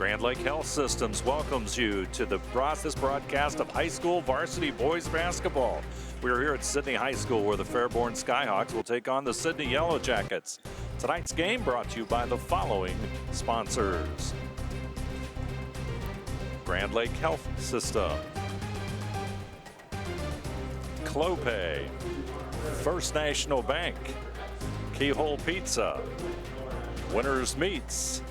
Grand Lake Health Systems welcomes you to this broadcast of high school varsity boys basketball. We're here at Sidney High School where the Fairborn Skyhawks will take on the Sidney Yellow Jackets. Tonight's game brought to you by the following sponsors: Grand Lake Health System, Clopay, First National Bank, Keyhole Pizza, Winners Meats,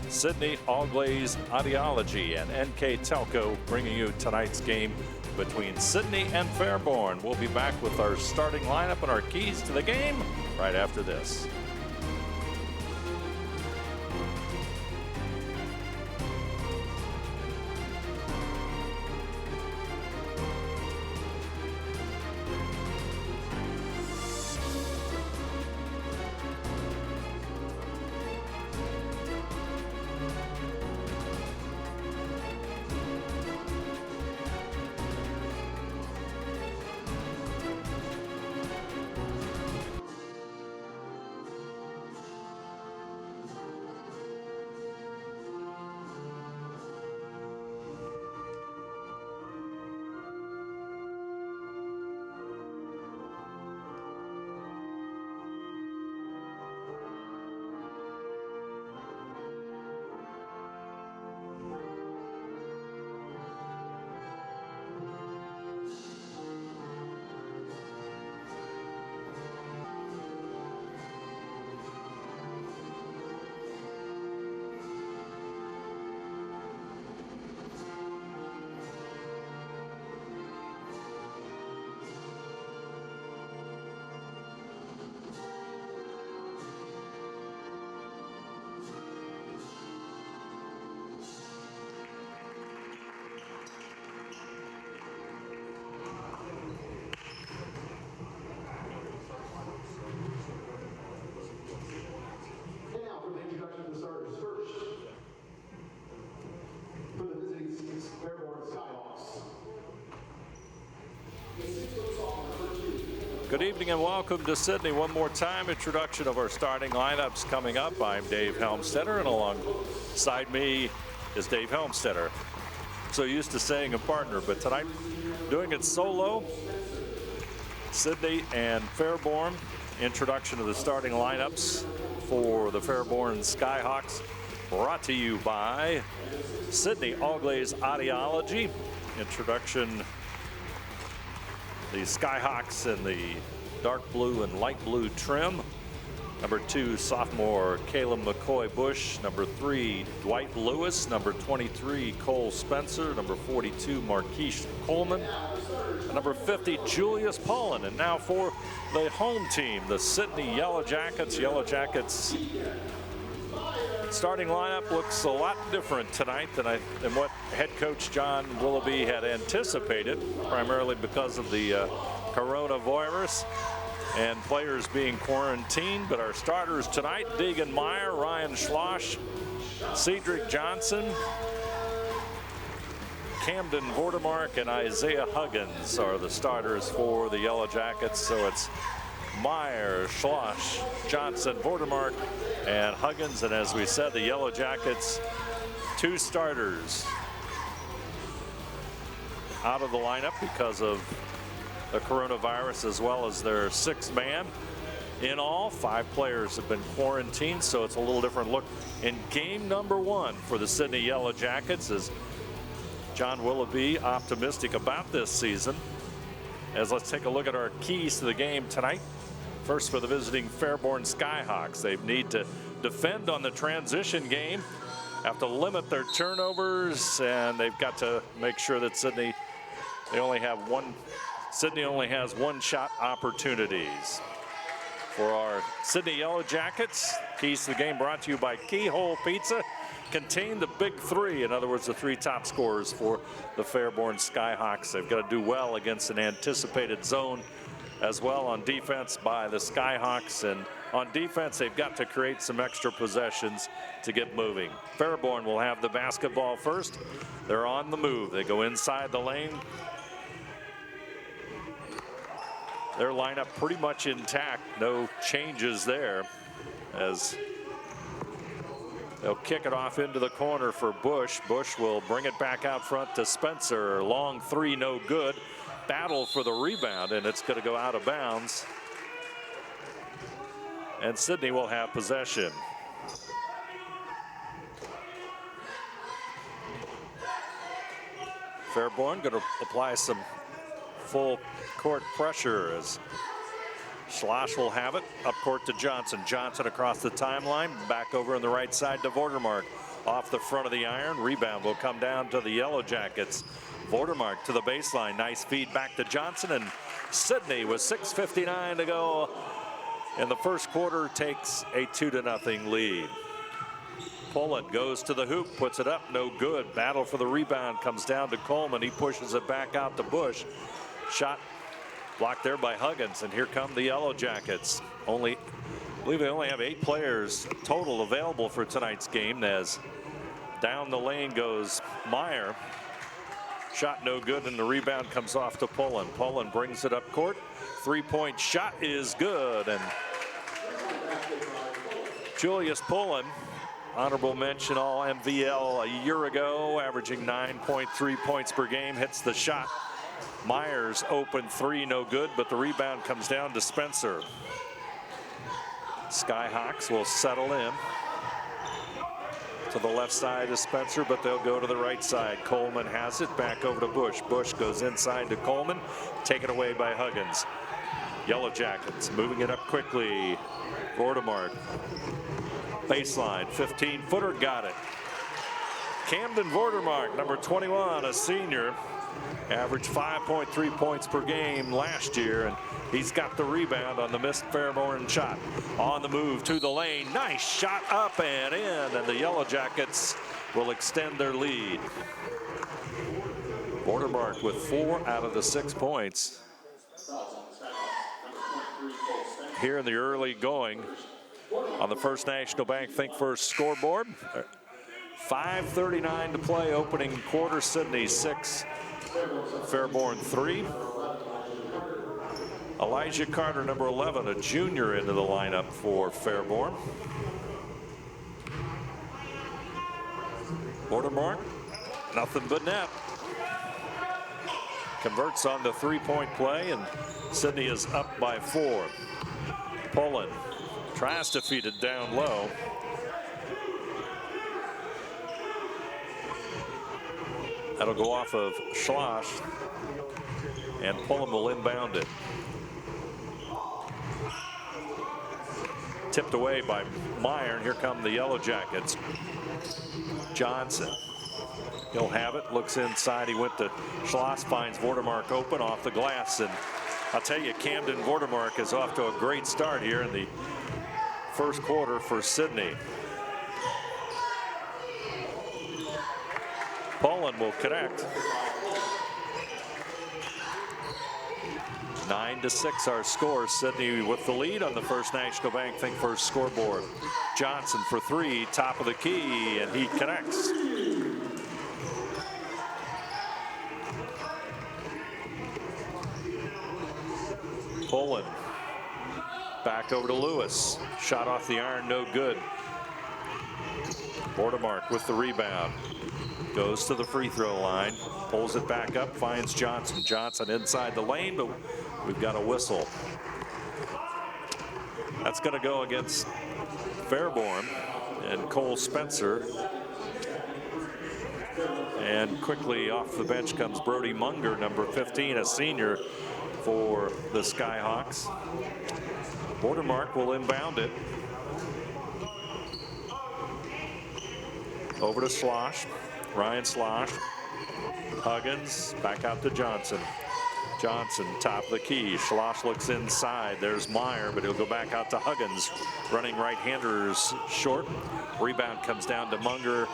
Sidney All Glaze Audiology, and NKTelco bringing you tonight's game between Sidney and Fairborn. We'll be back with our starting lineup and our keys to the game right after this. Good evening and welcome to Sidney. One more time, introduction of our starting lineups coming up. I'm Dave Helmstetter, and alongside me is Dave Helmstetter. So used to saying a partner, but tonight doing it solo. Sidney and Fairborn. Introduction of the starting lineups for the Fairborn Skyhawks, brought to you by Sidney All Glaze Audiology. Introduction: the Skyhawks in the dark blue and light blue trim. Number 2, sophomore Caleb McCoy Bush. Number 3, Dwight Lewis. Number 23, Cole Spencer. Number 42, Marquise Coleman. And number 50, Julius Paulin. And now for the home team, the Sidney Yellow Jackets. Yellow Jackets starting lineup looks a lot different tonight than what head coach John Willoughby had anticipated, primarily because of the coronavirus and players being quarantined. But our starters tonight: Deegan Meyer, Ryan Schloss, Cedric Johnson, Camden Vordermark, and Isaiah Huggins are the starters for the Yellow Jackets. So it's Meyer, Schloss, Johnson, Vordermark, and Huggins. And as we said, the Yellow Jackets, 2 starters out of the lineup because of the coronavirus, as well as their 6th man. In all, 5 players have been quarantined, so it's a little different look in game number 1 for the Sidney Yellow Jackets, as John Willoughby optimistic about this season. As let's take a look at our keys to the game tonight. First, for the visiting Fairborn Skyhawks, they need to defend on the transition game, have to limit their turnovers, and they've got to make sure that Sidney only has 1 shot opportunities. For our Sidney Yellow Jackets, keys to the game brought to you by Keyhole Pizza. Contain the big 3, in other words, the 3 top scorers for the Fairborn Skyhawks. They've got to do well against an anticipated zone as well on defense by the Skyhawks. And on defense, they've got to create some extra possessions to get moving. Fairborn will have the basketball first. They're on the move. They go inside the lane. Their lineup pretty much intact. No changes there, as They'll kick it off into the corner for Bush. Bush will bring it back out front to Spencer. Long three, no good. Battle for the rebound, and it's going to go out of bounds. And Sidney will have possession. Fairborn going to apply some full court pressure as Schloss will have it. Up court to Johnson. Johnson across the timeline. Back over on the right side to Vordermark. Off the front of the iron. Rebound will come down to the Yellow Jackets. Vordermark to the baseline. Nice feed back to Johnson. And Sidney with 6:59 to go in the first quarter takes a 2-0 lead. Pullen goes to the hoop, puts it up, no good. Battle for the rebound comes down to Coleman. He pushes it back out to Bush. Shot blocked there by Huggins, and here come the Yellow Jackets. I believe they only have 8 players total available for tonight's game, as down the lane goes Meyer. Shot no good, and the rebound comes off to Pullen. Pullen brings it up court. 3-point shot is good, and Julius Pullen, honorable mention all MVL a year ago, averaging 9.3 points per game, hits the shot. Myers open three, no good, but the rebound comes down to Spencer. Skyhawks will settle in to the left side of Spencer, but they'll go to the right side. Coleman has it, back over to Bush. Bush goes inside to Coleman, taken away by Huggins. Yellow Jackets moving it up quickly. Vordermark. Baseline, 15-footer, got it. Camden Vordermark, number 21, a senior, averaged 5.3 points per game last year, and he's got the rebound on the missed Fairborn shot. On the move to the lane, nice shot up and in, and the Yellow Jackets will extend their lead. Vordermark with 4 out of the 6 points here in the early going on the First National Bank Think First scoreboard. 5:39 to play, opening quarter. Sidney 6, Fairborn 3. Elijah Carter, number 11, a junior, into the lineup for Fairborn. Vordermark, nothing but net. Converts on the 3-point play, and Sidney is up by 4. Pullen tries to feed it down low. That'll go off of Schloss, and Pullen will inbound it. Tipped away by Meyer, and here come the Yellow Jackets. Johnson, he'll have it, looks inside, he went to Schloss, finds Vordermark open off the glass, and I'll tell you, Camden Vordermark is off to a great start here in the first quarter for Sidney. Pullen will connect. 9-6 our score. Sidney with the lead on the First National Bank Think First scoreboard. Johnson for 3, top of the key, and he connects. Pullen back over to Lewis. Shot off the iron, no good. Vordermark with the rebound. Goes to the free throw line, pulls it back up, finds Johnson. Johnson inside the lane, but we've got a whistle. That's going to go against Fairborn and Cole Spencer. And quickly off the bench comes Brody Munger, number 15, a senior for the Skyhawks. Vordermark will inbound it. Over to Schloss. Ryan Schloss. Huggins back out to Johnson. Johnson top of the key. Schloss looks inside. There's Meyer, but he'll go back out to Huggins. Running right-handers short. Rebound comes down to Munger,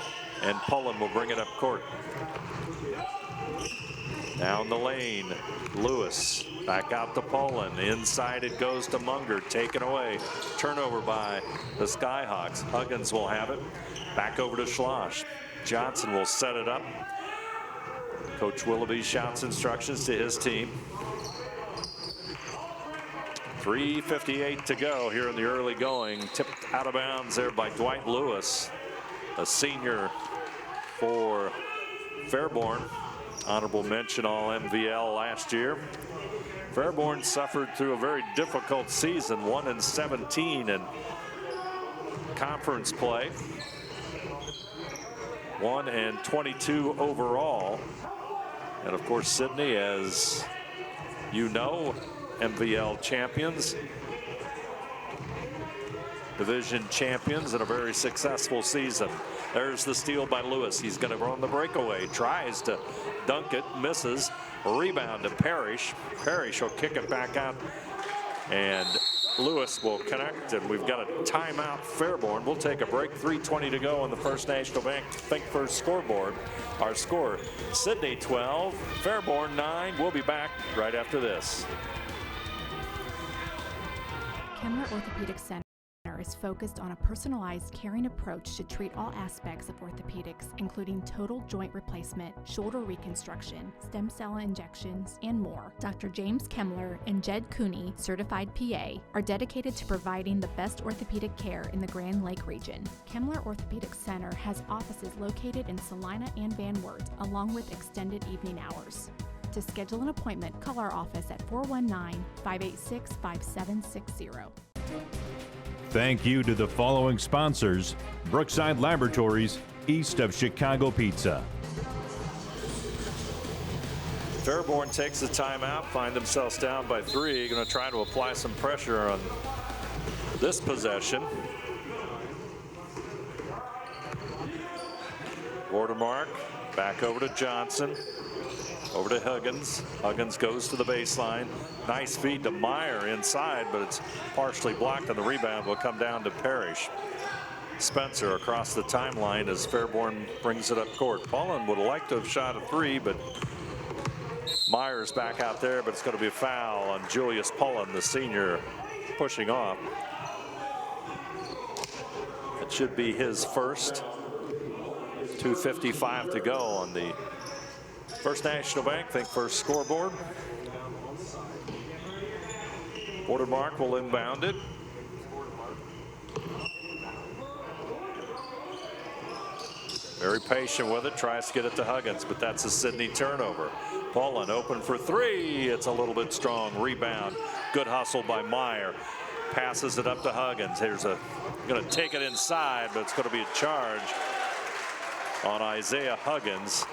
and Pullen will bring it up court. Down the lane, Lewis back out to Pullen. Inside it goes to Munger, taken away. Turnover by the Skyhawks. Huggins will have it. Back over to Schloss. Johnson will set it up. Coach Willoughby shouts instructions to his team. 3:58 to go here in the early going. Tipped out of bounds there by Dwight Lewis. a senior for Fairborn. Honorable mention all MVL last year. Fairborn suffered through a very difficult season, 1-17 in conference play, 1-22 overall. And of course, Sidney, as you know, MVL champions, division champions, and a very successful season. There's the steal by Lewis. He's going to run the breakaway, tries to dunk it, misses. Rebound to Parrish. Parrish will kick it back out, and Lewis will connect, and we've got a timeout. Fairborn. We'll take a break. 3:20 to go on the First National Bank Think First scoreboard. Our score: Sidney 12, Fairborn 9. We'll be back right after this. Kemler Orthopedic Center is focused on a personalized, caring approach to treat all aspects of orthopedics, including total joint replacement, shoulder reconstruction, stem cell injections, and more. Dr. James Kemler and Jed Cooney, certified PA, are dedicated to providing the best orthopedic care in the Grand Lake region. Kemler Orthopedic Center has offices located in Salina and Van Wert, along with extended evening hours. To schedule an appointment, call our office at 419-586-5760. Thank you to the following sponsors: Brookside Laboratories, east of Chicago Pizza. Fairborn takes the timeout, find themselves down by 3. Going to try to apply some pressure on this possession. Watermark back over to Johnson. Over to Huggins. Huggins goes to the baseline. Nice feed to Meyer inside, but it's partially blocked, and the rebound will come down to Parrish. Spencer across the timeline as Fairborn brings it up court. Pullen would like to have shot a 3, but Meyer's back out there, but it's going to be a foul on Julius Pullen, the senior, pushing off. It should be his first. 2:55 to go on the First National Bank Think First scoreboard. Watermark will inbound it. Very patient with it, tries to get it to Huggins, but that's a Sidney turnover. Pullen open for 3. It's a little bit strong. Rebound. Good hustle by Meyer. Passes it up to Huggins. Here's going to take it inside, but it's going to be a charge on Isaiah Huggins.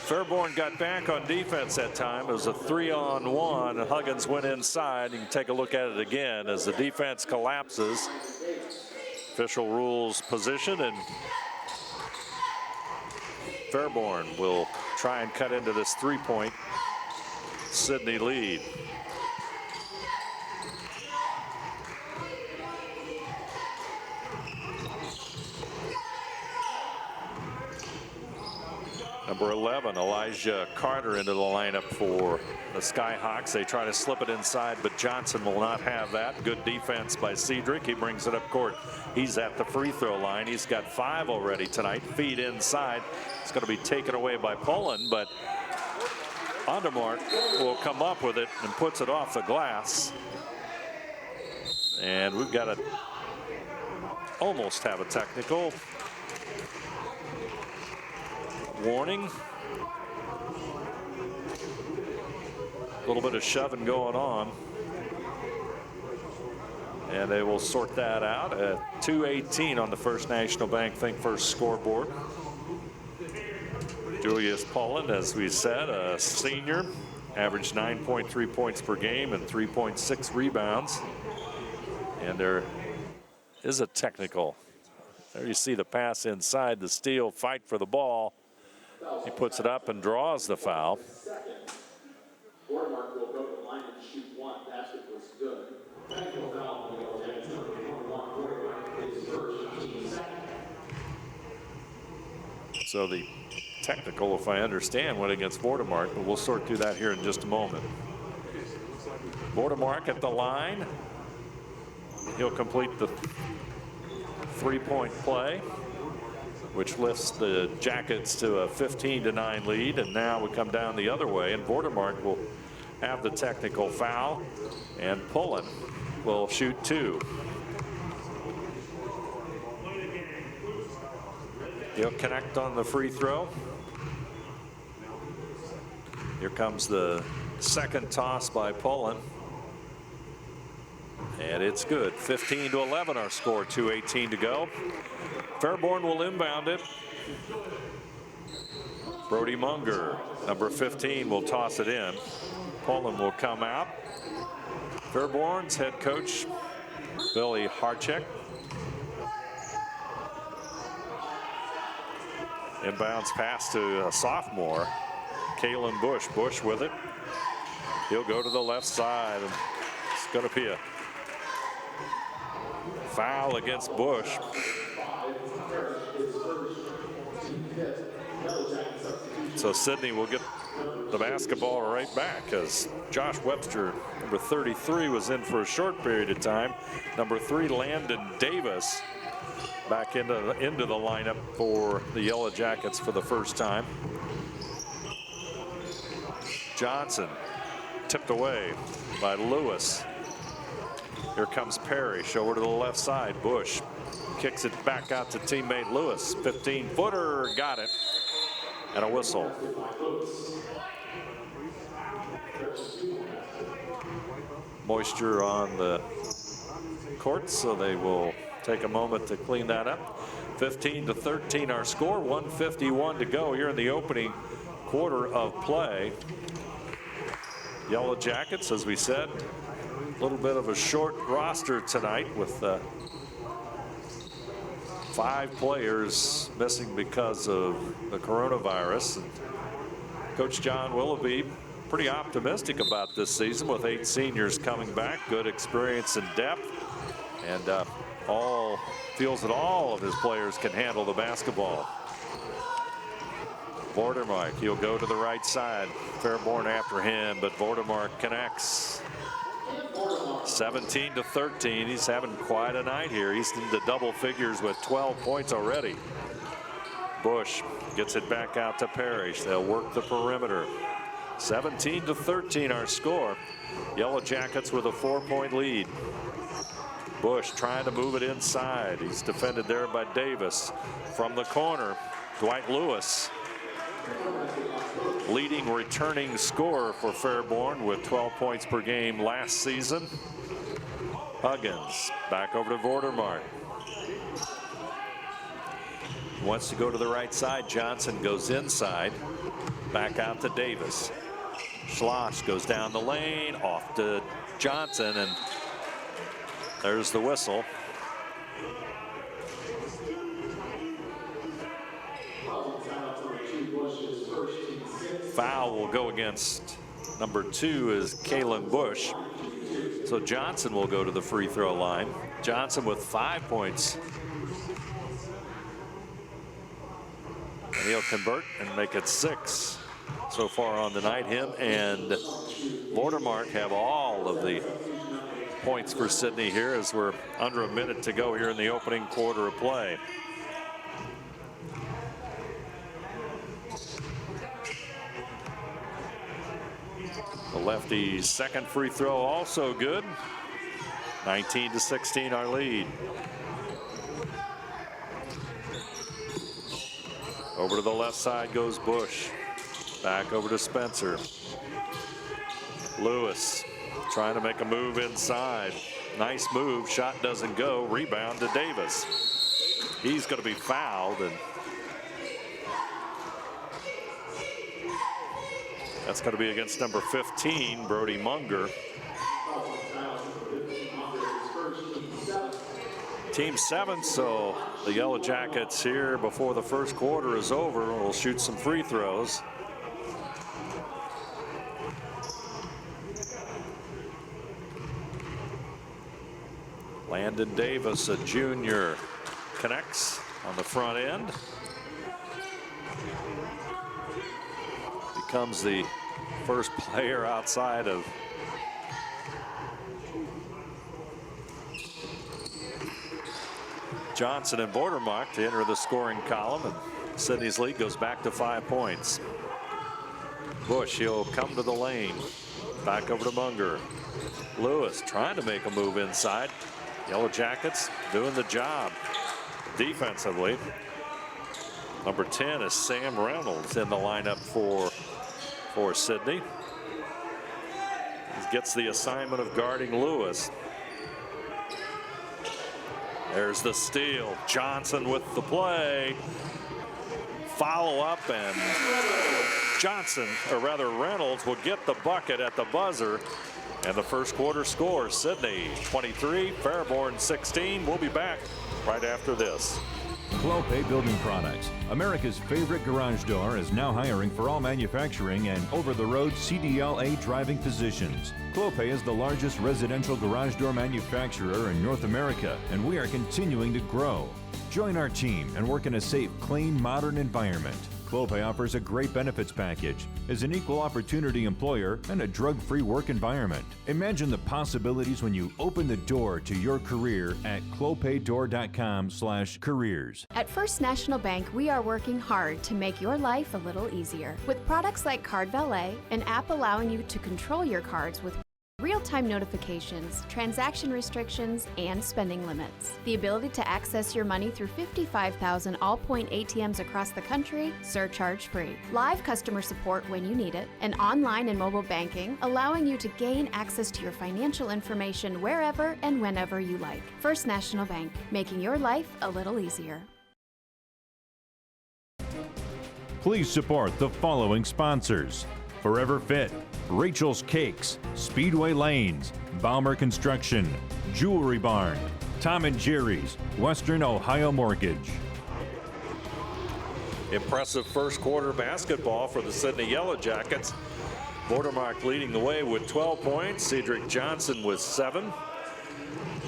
Fairborn got back on defense that time. It was a 3-on-1. Huggins went inside. You can take a look at it again as the defense collapses. Official rules position, and Fairborn will try and cut into this 3-point Sidney lead. Number 11, Elijah Carter, into the lineup for the Skyhawks. They try to slip it inside, but Johnson will not have that. Good defense by Cedric. He brings it up court. He's at the free throw line. He's got 5 already tonight. Feed inside. It's going to be taken away by Pullen, but Undermark will come up with it and puts it off the glass. And we've got to almost have a technical. Warning. A little bit of shoving going on. And they will sort that out at 2:18 on the First National Bank Think First scoreboard. Julius Pullen, as we said, a senior, averaged 9.3 points per game and 3.6 rebounds. And there is a technical. There you see the pass inside, the steal, fight for the ball. He puts it up and draws the foul. Watermark will go to the line and shoot 1. Basket was good. Technical foul will go to his first, team second. So the technical, if I understand, went against Watermark, but we'll sort through that here in just a moment. Watermark at the line. He'll complete the 3-point play, which lifts the Jackets to a 15-9 lead, and now we come down the other way, and Watermark will have the technical foul, and Pullen will shoot 2. He'll connect on the free throw. Here comes the second toss by Pullen. And it's good. 15-11 our score, 2:18 to go. Fairborn will inbound it. Brody Munger, number 15, will toss it in. Pullen will come out. Fairborn's head coach, Billy Harchek. Inbounds pass to a sophomore, Kalen Bush. Bush with it. He'll go to the left side. And it's going to be a foul against Bush. So Sidney will get the basketball right back as Josh Webster, number 33, was in for a short period of time. Number 3, Landon Davis, back into the lineup for the Yellow Jackets for the first time. Johnson tipped away by Lewis. Here comes Parrish over to the left side. Bush kicks it back out to teammate Lewis. 15-footer, got it. And a whistle. Moisture on the court, so they will take a moment to clean that up. 15-13 our score, 1:51 to go here in the opening quarter of play. Yellow Jackets, as we said, a little bit of a short roster tonight with 5 players missing because of the coronavirus. And Coach John Willoughby pretty optimistic about this season with 8 seniors coming back, good experience and depth, and feels that all of his players can handle the basketball. Vordermark, he'll go to the right side. Fairborn after him, but Vordermark connects. 17-13. He's having quite a night here. He's into double figures with 12 points already. Bush gets it back out to Parrish. They'll work the perimeter. 17-13 our score. Yellow Jackets with a 4-point lead. Bush trying to move it inside. He's defended there by Davis. From the corner, Dwight Lewis, leading returning scorer for Fairborn with 12 points per game last season. Huggins back over to Vordermark. Wants to go to the right side. Johnson goes inside. Back out to Davis. Schloss goes down the lane, off to Johnson, and there's the whistle. Foul will go against number 2 is Kalen Bush. So Johnson will go to the free throw line. Johnson with 5 points. And he'll convert and make it 6 so far on the night. Him and Vordermark have all of the points for Sidney here as we're under a minute to go here in the opening quarter of play. The lefty's second free throw also good. 19-16 our lead. Over to the left side goes Bush. Back over to Spencer. Lewis trying to make a move inside. Nice move. Shot doesn't go. Rebound to Davis. He's going to be fouled, and that's going to be against number 15, Brody Munger. Team 7, so the Yellow Jackets here before the first quarter is over will shoot some free throws. Landon Davis, a junior, connects on the front end. Becomes the first player outside of Johnson and Vordermark to enter the scoring column, and Sidney's lead goes back to 5 points. Bush, he'll come to the lane. Back over to Munger. Lewis trying to make a move inside. Yellow Jackets doing the job defensively. Number 10 is Sam Reynolds in the lineup for Sidney. He gets the assignment of guarding Lewis. There's the steal. Johnson with the play. Follow up, and Johnson, or rather Reynolds, will get the bucket at the buzzer. And the first quarter score, Sidney 23, Fairborn 16. We'll be back right after this. Clopay Building Products, America's favorite garage door, is now hiring for all manufacturing and over-the-road CDLA driving positions. Clopay is the largest residential garage door manufacturer in North America, and we are continuing to grow. Join our team and work in a safe, clean, modern environment. Clopay offers a great benefits package, is an equal opportunity employer, and a drug-free work environment. Imagine the possibilities when you open the door to your career at clopaydoor.com/careers. At First National Bank, we are working hard to make your life a little easier. With products like Card Valet, an app allowing you to control your cards with real-time notifications, transaction restrictions, and spending limits. The ability to access your money through 55,000 all-point ATMs across the country, surcharge-free. Live customer support when you need it, and online and mobile banking, allowing you to gain access to your financial information wherever and whenever you like. First National Bank, making your life a little easier. Please support the following sponsors: Forever Fit, Rachel's Cakes, Speedway Lanes, Balmer Construction, Jewelry Barn, Tom and Jerry's, Western Ohio Mortgage. Impressive first quarter basketball for the Sidney Yellow Jackets. Vordermark leading the way with 12 points. Cedric Johnson with 7.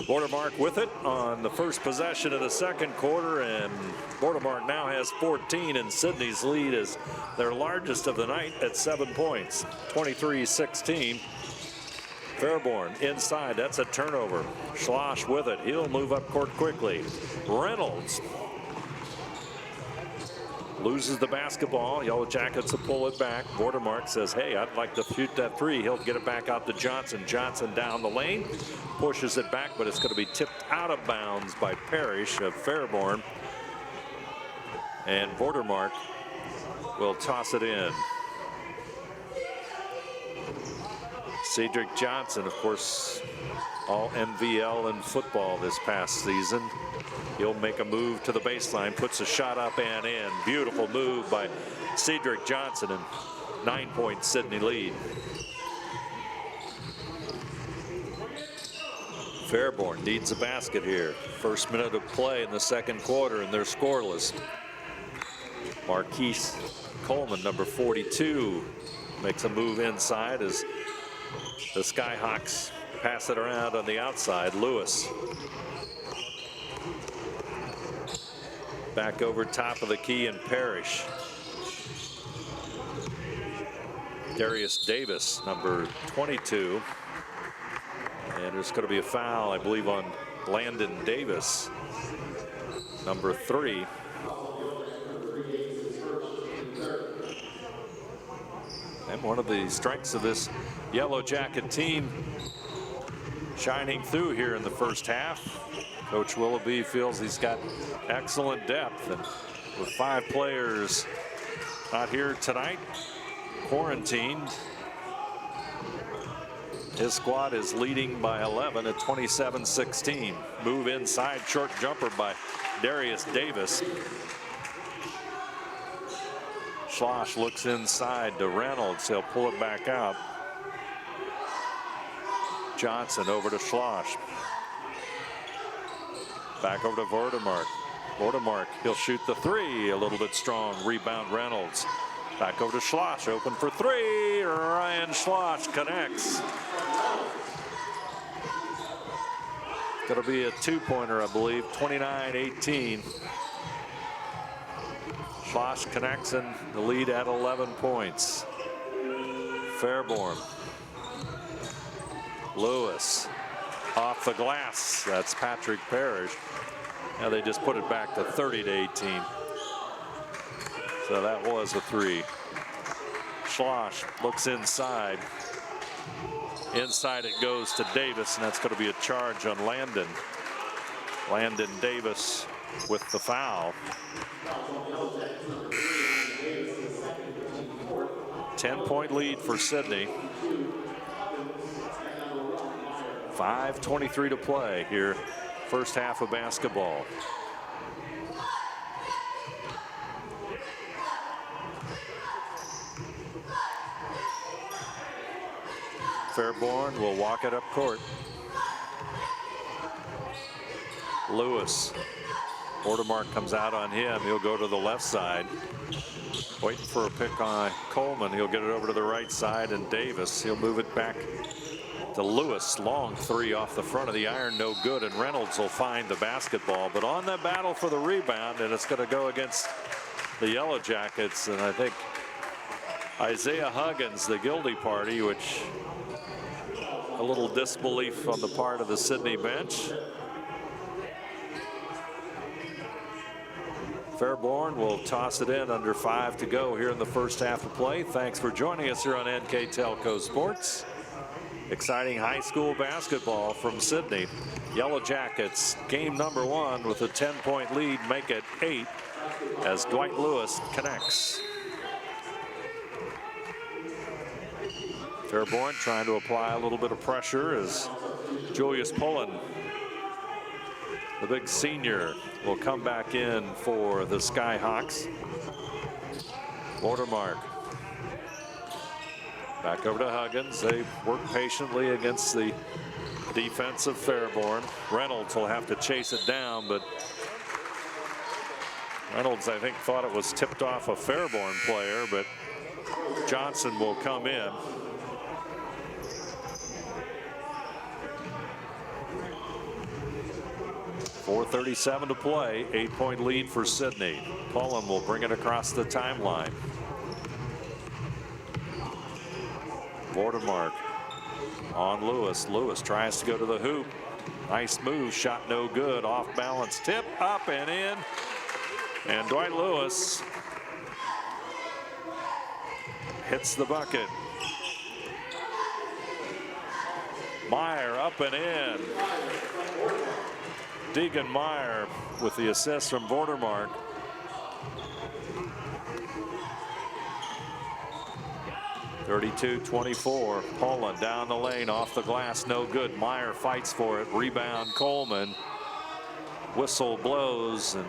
Vordermark with it on the first possession of the second quarter, and Vordermark now has 14, and Sidney's lead is their largest of the night at 7 points, 23-16. Fairborn inside, that's a turnover. Schloss with it, he'll move up court quickly. Reynolds loses the basketball. Yellow Jackets will pull it back. Vordermark says, hey, I'd like to shoot that three. He'll get it back out to Johnson. Johnson down the lane, pushes it back, but it's going to be tipped out of bounds by Parrish of Fairborn. And Vordermark will toss it in. Cedric Johnson, of course, all NVL in football this past season. He'll make a move to the baseline, puts a shot up and in. Beautiful move by Cedric Johnson, and 9-point Sidney lead. Fairborn needs a basket here. First minute of play in the second quarter, and they're scoreless. Marquise Coleman, number 42, makes a move inside as the Skyhawks pass it around on the outside. Lewis back over top of the key, and Parrish. Darius Davis, number 22. And there's going to be a foul, I believe, on Landon Davis, number 3. And one of the strengths of this Yellow Jacket team shining through here in the first half. Coach Willoughby feels he's got excellent depth, and with 5 players not here tonight, quarantined, his squad is leading by 11 at 27-16. Move inside, short jumper by Darius Davis. Schloss looks inside to Reynolds. He'll pull it back out. Johnson over to Schloss. Back over to Vordermark. Vordermark, he'll shoot the 3, a little bit strong. Rebound Reynolds. Back over to Schloss, open for 3. Ryan Schloss connects. Gonna be a 2-pointer, I believe, 29-18. Schloss connects, and the lead at 11 points. Fairborn. Lewis off the glass. That's Patrick Parrish. Now they just put it back to 30-18. So that was a 3. Schloss looks inside. Inside it goes to Davis, and that's going to be a charge on Landon. Landon Davis with the foul. 10-point lead for Sidney. 5:23 to play here, first half of basketball. Fairborn will walk it up court. Lewis. Bordermark comes out on him. He'll go to the left side. Waiting for a pick on Coleman. He'll get it over to the right side, and Davis, he'll move it back to Lewis. Long three off the front of the iron, no good, and Reynolds will find the basketball. But on the battle for the rebound, and it's going to go against the Yellow Jackets, and I think Isaiah Huggins, the guilty party, which a little disbelief on the part of the Sidney bench. Fairborn will toss it in, under 5 to go here in the first half of play. Thanks for joining us here on NKTelco Sports. Exciting high school basketball from Sidney. Yellow Jackets, game number 1 with a 10-point lead, make it 8 as Dwight Lewis connects. Fairborn trying to apply a little bit of pressure as Julius Pullen, the big senior, will come back in for the Skyhawks. Bordermark. Back over to Huggins. They work patiently against the defense of Fairborn. Reynolds will have to chase it down, but Reynolds, I think, thought it was tipped off a Fairborn player, but Johnson will come in. .437 to play, 8-point lead for Sidney. Pullen will bring it across the timeline. Bordermark on Lewis. Lewis tries to go to the hoop. Nice move, shot no good. Off balance, tip up and in. And Dwight Lewis hits the bucket. Meyer up and in. Deegan Meyer with the assist from Bordermark. (32-24). Pullen down the lane, off the glass, no good. Meyer fights for it. Rebound Coleman. Whistle blows, and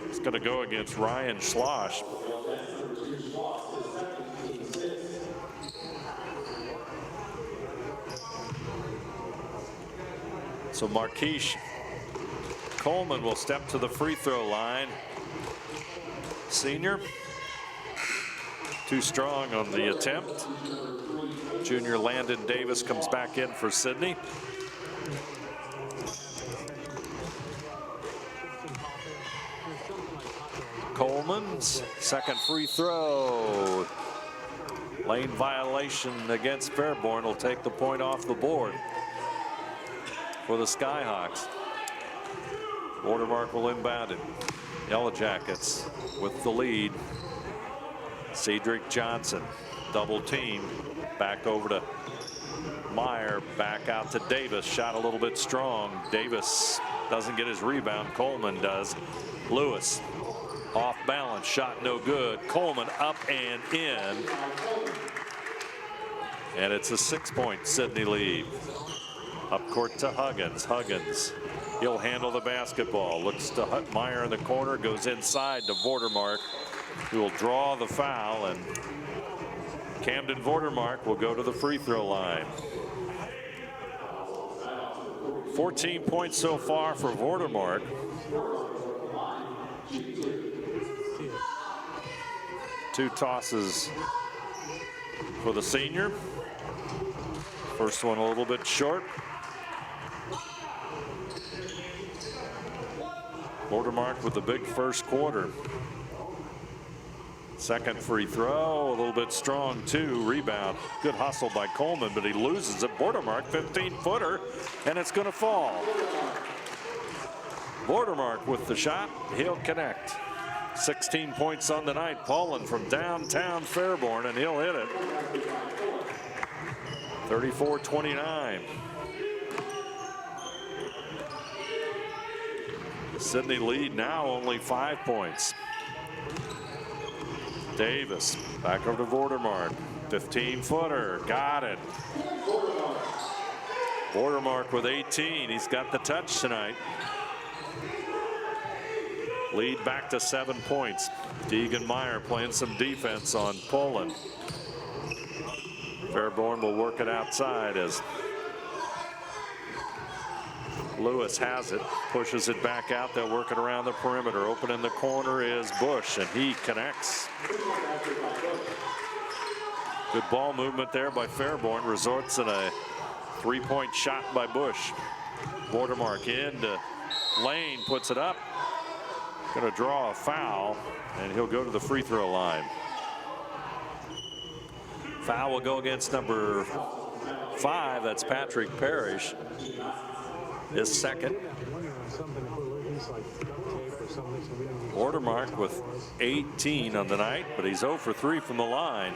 it's going to go against Ryan Schloss. So Marquise Coleman will step to the free throw line. Senior, too strong on the attempt. Junior Landon Davis comes back in for Sidney. Coleman's second free throw. Lane violation against Fairborn will take the point off the board for the Skyhawks. Bordermark will inbound it. Yellow Jackets with the lead. Cedric Johnson, double team. Back over to Meyer, back out to Davis. Shot a little bit strong. Davis doesn't get his rebound. Coleman does. Lewis off balance, shot no good. Coleman up and in. And it's a 6-point Sidney lead. Up court to Huggins. Huggins, he'll handle the basketball. Looks to Meyer in the corner, goes inside to Bordermark, who will draw the foul, and Camden Bordermark will go to the free throw line. 14 points so far for Bordermark. Two tosses for the senior. First one a little bit short. Bordermark with the big first quarter. Second free throw, a little bit strong too. Rebound, good hustle by Coleman, but he loses it. Bordermark, 15-footer, and it's going to fall. Bordermark with the shot, he'll connect. 16 points on the night. Pullen from downtown Fairborn, and he'll hit it. 34-29. Sidney lead now only 5 points. Davis back over to Vordermark. 15-footer, got it. Vordermark with 18. He's got the touch tonight. Lead back to 7 points. Deegan Meyer playing some defense on Poland. Fairborn will work it outside as Lewis has it, pushes it back out. They'll work it around the perimeter. Open in the corner is Bush, and he connects. Good ball movement there by Fairborn. Resorts in a 3-point shot by Bush. Vordermark into Lane, puts it up. Going to draw a foul, and he'll go to the free throw line. Foul will go against number 5. That's Patrick Parrish. His second. Vordermark with 18 on the night, but he's 0 for 3 from the line.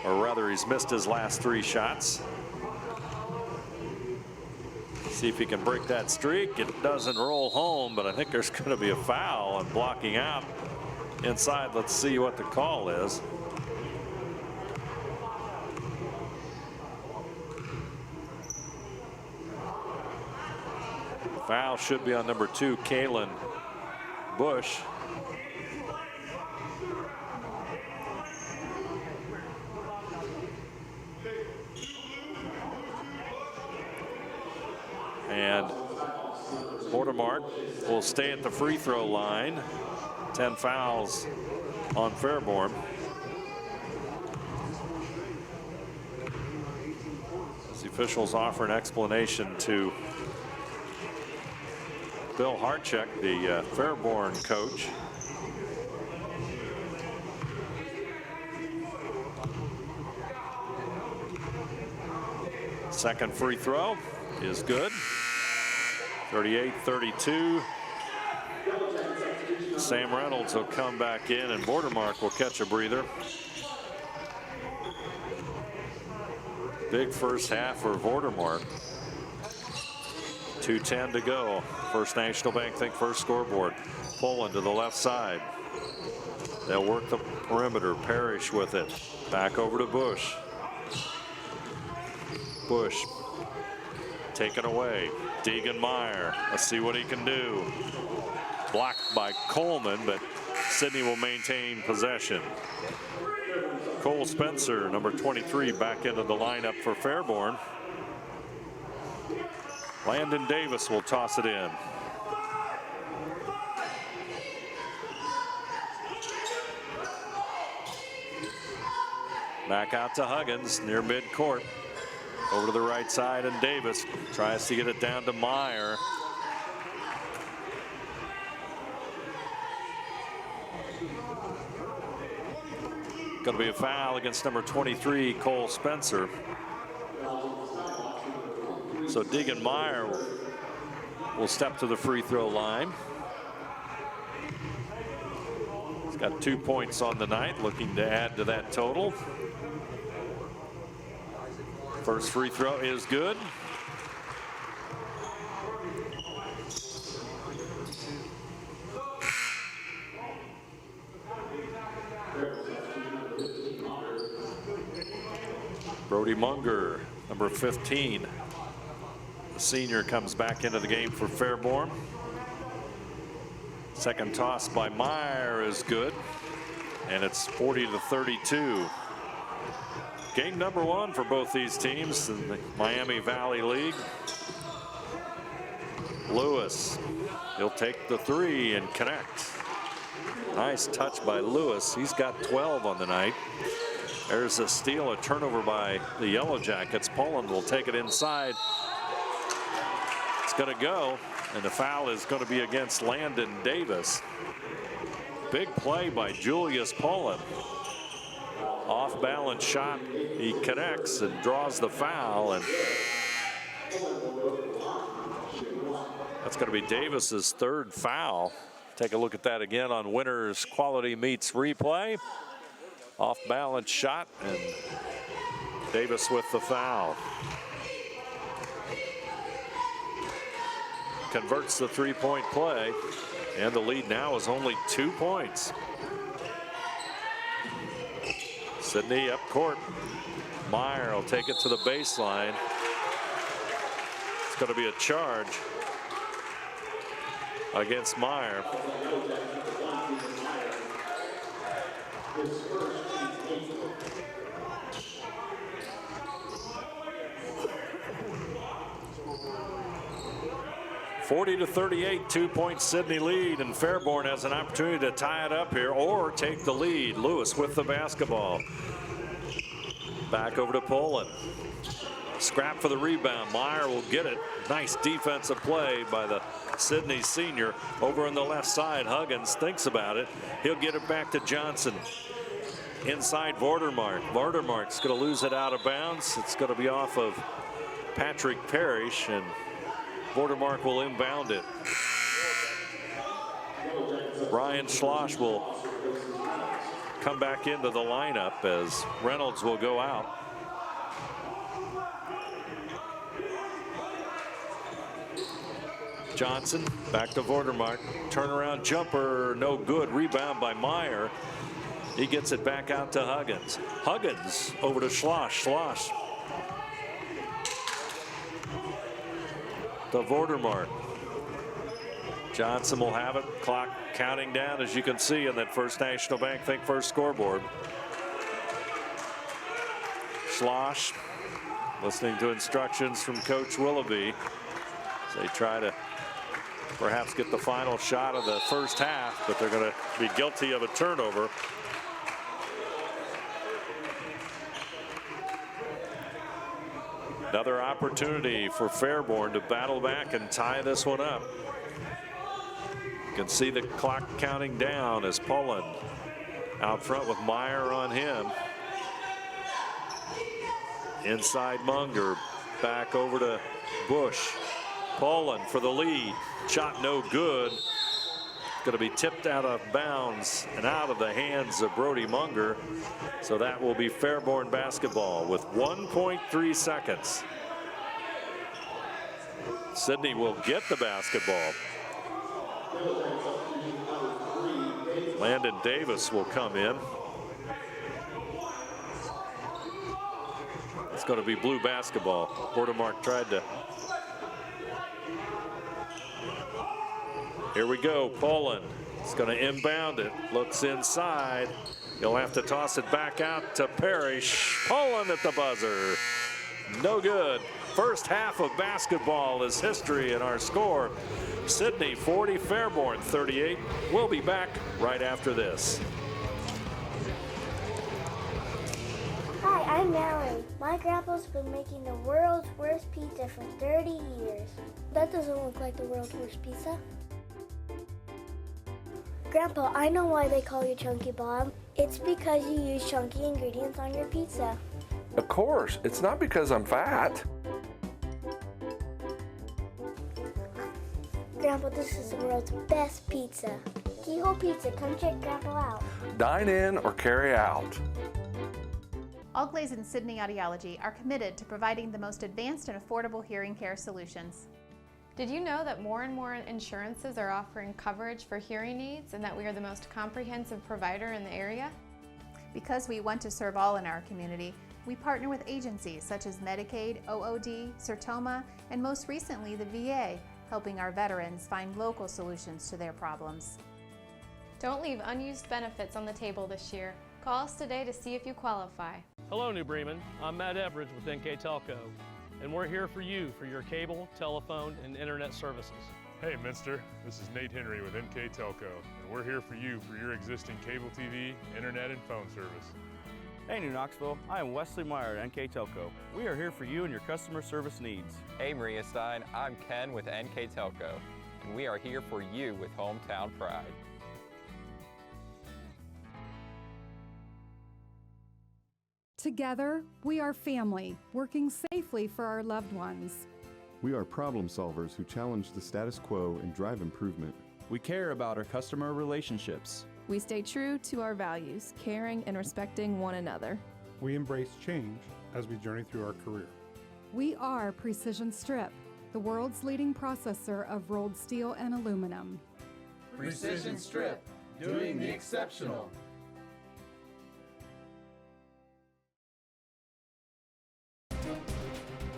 Or rather, he's missed his last 3 shots. See if he can break that streak. It doesn't roll home, but I think there's going to be a foul and blocking out inside. Let's see what the call is. Foul should be on number 2, Kalen Bush. And Vordermark will stay at the free throw line. 10 fouls on Fairborn. As the officials offer an explanation to Bill Hartchek, the Fairborn coach. Second free throw is good. 38-32. Sam Reynolds will come back in, and Vordermark will catch a breather. Big first half for Vordermark. 2:10 to go. First National Bank Think First scoreboard. Poland to the left side. They'll work the perimeter. Parrish with it. Back over to Bush. Bush taken away. Deegan Meyer. Let's see what he can do. Blocked by Coleman, but Sidney will maintain possession. Cole Spencer, number 23, back into the lineup for Fairborn. Landon Davis will toss it in. Back out to Huggins near midcourt. Over to the right side, and Davis tries to get it down to Meyer. Going to be a foul against number 23, Cole Spencer. So Deegan Meyer will step to the free throw line. He's got 2 points on the night, looking to add to that total. First free throw is good. Brody Munger, number 15. The senior comes back into the game for Fairborn. Second toss by Meyer is good, and it's 40-32. Game number 1 for both these teams in the Miami Valley League. Lewis, he'll take the 3 and connect. Nice touch by Lewis. He's got 12 on the night. There's a steal, a turnover by the Yellow Jackets. Poland will take it inside. It's going to go, and the foul is going to be against Landon Davis. Big play by Julius Poland. Off balance shot, he connects and draws the foul, and that's going to be Davis's 3rd foul. Take a look at that again on Winners Quality Meets replay. Off balance shot, and Davis with the foul. converts the three-point play, and the lead now is only 2 points. Sidney up court. Meyer will take it to the baseline. It's going to be a charge against Meyer. 40-38, 2-point Sidney lead, and Fairborn has an opportunity to tie it up here or take the lead. Lewis with the basketball. Back over to Poland. Scrap for the rebound. Meyer will get it. Nice defensive play by the Sidney senior. Over on the left side, Huggins thinks about it. He'll get it back to Johnson. Inside Vordermark. Vordermark's going to lose it out of bounds. It's going to be off of Patrick Parrish, and Vordermark will inbound it. Ryan Schloss will come back into the lineup as Reynolds will go out. Johnson back to Vordermark. Turnaround jumper, no good. Rebound by Meyer. He gets it back out to Huggins. Huggins over to Schloss. Schloss to Vordermark. Johnson will have it. Clock counting down, as you can see on that First National Bank Think First scoreboard. Schloss listening to instructions from Coach Willoughby as they try to perhaps get the final shot of the first half, but they're going to be guilty of a turnover. Another opportunity for Fairborn to battle back and tie this one up. You can see the clock counting down as Poland out front with Meyer on him. Inside Munger, back over to Bush. Poland for the lead. Shot no good. Going to be tipped out of bounds and out of the hands of Brody Munger. So that will be Fairborn basketball with 1.3 seconds. Sidney will get the basketball. Landon Davis will come in. It's going to be blue basketball. Vordermark tried to. Here we go. Poland is going to inbound it. Looks inside. He'll have to toss it back out to Parrish. Poland at the buzzer. No good. First half of basketball is history in our score. Sidney 40, Fairborn 38. We'll be back right after this. Hi, I'm Mallory. My grandpa's been making the world's worst pizza for 30 years. That doesn't look like the world's worst pizza. Grandpa, I know why they call you Chunky Bob. It's because you use chunky ingredients on your pizza. Of course, it's not because I'm fat. Grandpa, this is the world's best pizza. Keyhole Pizza, come check Grandpa out. Dine in or carry out. Allglaze and Sidney Audiology are committed to providing the most advanced and affordable hearing care solutions. Did you know that more and more insurances are offering coverage for hearing aids and that we are the most comprehensive provider in the area? Because we want to serve all in our community, we partner with agencies such as Medicaid, OOD, Sertoma, and most recently the VA, helping our veterans find local solutions to their problems. Don't leave unused benefits on the table this year. Call us today to see if you qualify. Hello, New Bremen. I'm Matt Everidge with NKTelco, and we're here for you for your cable, telephone, and internet services. Hey, Minster. This is Nate Henry with NKTelco, and we're here for you for your existing cable TV, internet, and phone service. Hey, New Knoxville. I am Wesley Meyer at NKTelco. We are here for you and your customer service needs. Hey, Maria Stein. I'm Ken with NKTelco, and we are here for you with hometown pride. Together, we are family, working safely for our loved ones. We are problem solvers who challenge the status quo and drive improvement. We care about our customer relationships. We stay true to our values, caring and respecting one another. We embrace change as we journey through our career. We are Precision Strip, the world's leading processor of rolled steel and aluminum. Precision Strip, doing the exceptional.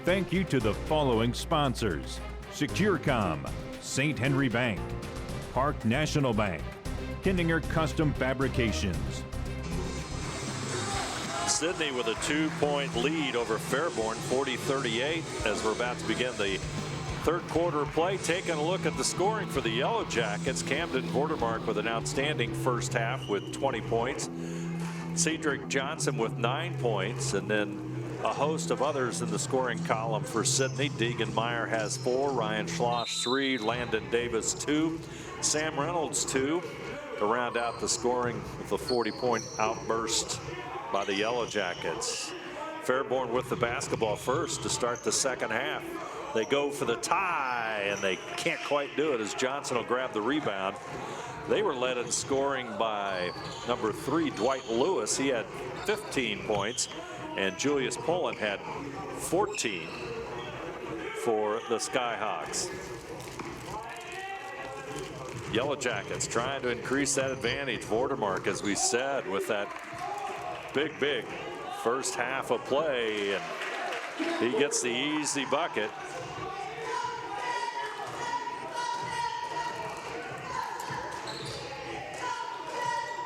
Thank you to the following sponsors: SecureCom, St. Henry Bank, Park National Bank, Kindinger Custom Fabrications. Sidney with a 2-point lead over Fairborn, 40-38, as we're about to begin the third quarter of play. Taking a look at the scoring for the Yellow Jackets. Camden Vordermark with an outstanding first half with 20 points. Cedric Johnson with 9 points, and then a host of others in the scoring column for Sidney. Deegan Meyer has 4, Ryan Schloss 3, Landon Davis 2, Sam Reynolds 2 to round out the scoring with a 40-point outburst by the Yellow Jackets. Fairborn with the basketball first to start the second half. They go for the tie, and they can't quite do it as Johnson will grab the rebound. They were led in scoring by number 3, Dwight Lewis. He had 15 points, and Julius Poland had 14 for the Skyhawks. Yellow Jackets trying to increase that advantage. Vordermark, as we said, with that big first half of play, and he gets the easy bucket.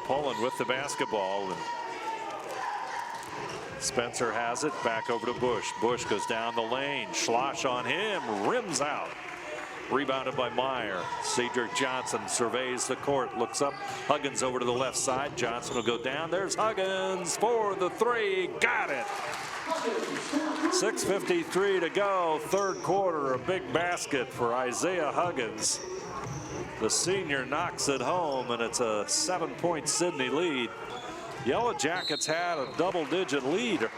Poland with the basketball, and Spencer has it back over to Bush. Bush goes down the lane. Schloss on him, rims out. Rebounded by Meyer. Cedric Johnson surveys the court, looks up. Huggins over to the left side. Johnson will go down. There's Huggins for the 3. Got it. 6:53 to go. Third quarter. A big basket for Isaiah Huggins. The senior knocks it home, and it's a 7-point Sidney lead. Yellow Jackets had a double-digit lead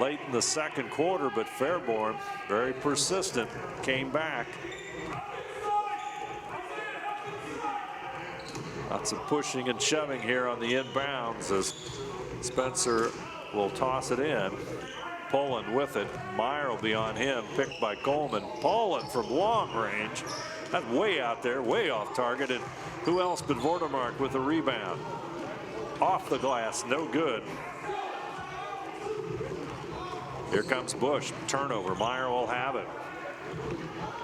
late in the second quarter, but Fairborn, very persistent, came back. Lots of pushing and shoving here on the inbounds as Spencer will toss it in. Poland with it. Meyer will be on him, picked by Coleman. Poland from long range. That's way out there, way off target. And who else but Vordermark with a rebound? Off the glass, no good. Here comes Bush. Turnover. Meyer will have it.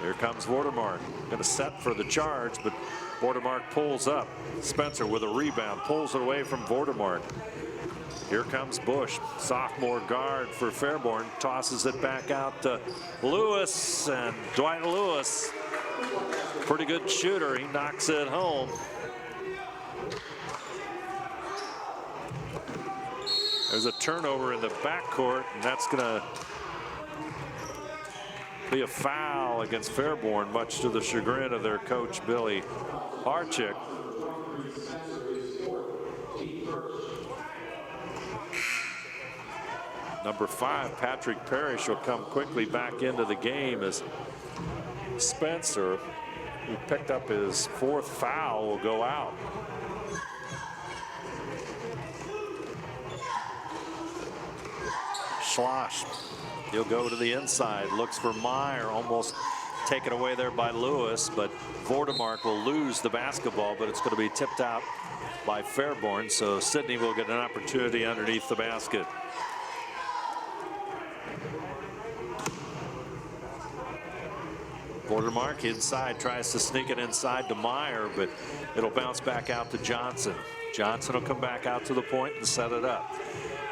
Here comes Vordermark. Going to set for the charge, but Vordermark pulls up. Spencer with a rebound, pulls it away from Vordermark. Here comes Bush, sophomore guard for Fairborn, tosses it back out to Lewis, and Dwight Lewis, pretty good shooter. He knocks it home. There's a turnover in the backcourt, and that's going to be a foul against Fairborn, much to the chagrin of their coach, Billy Harchick. Number 5, Patrick Parrish, will come quickly back into the game as Spencer, who picked up his 4th foul, will go out. Schloss, he'll go to the inside, looks for Meyer, almost taken away there by Lewis, but Vordermark will lose the basketball, but it's going to be tipped out by Fairborn, so Sidney will get an opportunity underneath the basket. Vordermark inside, tries to sneak it inside to Meyer, but it'll bounce back out to Johnson. Johnson will come back out to the point and set it up.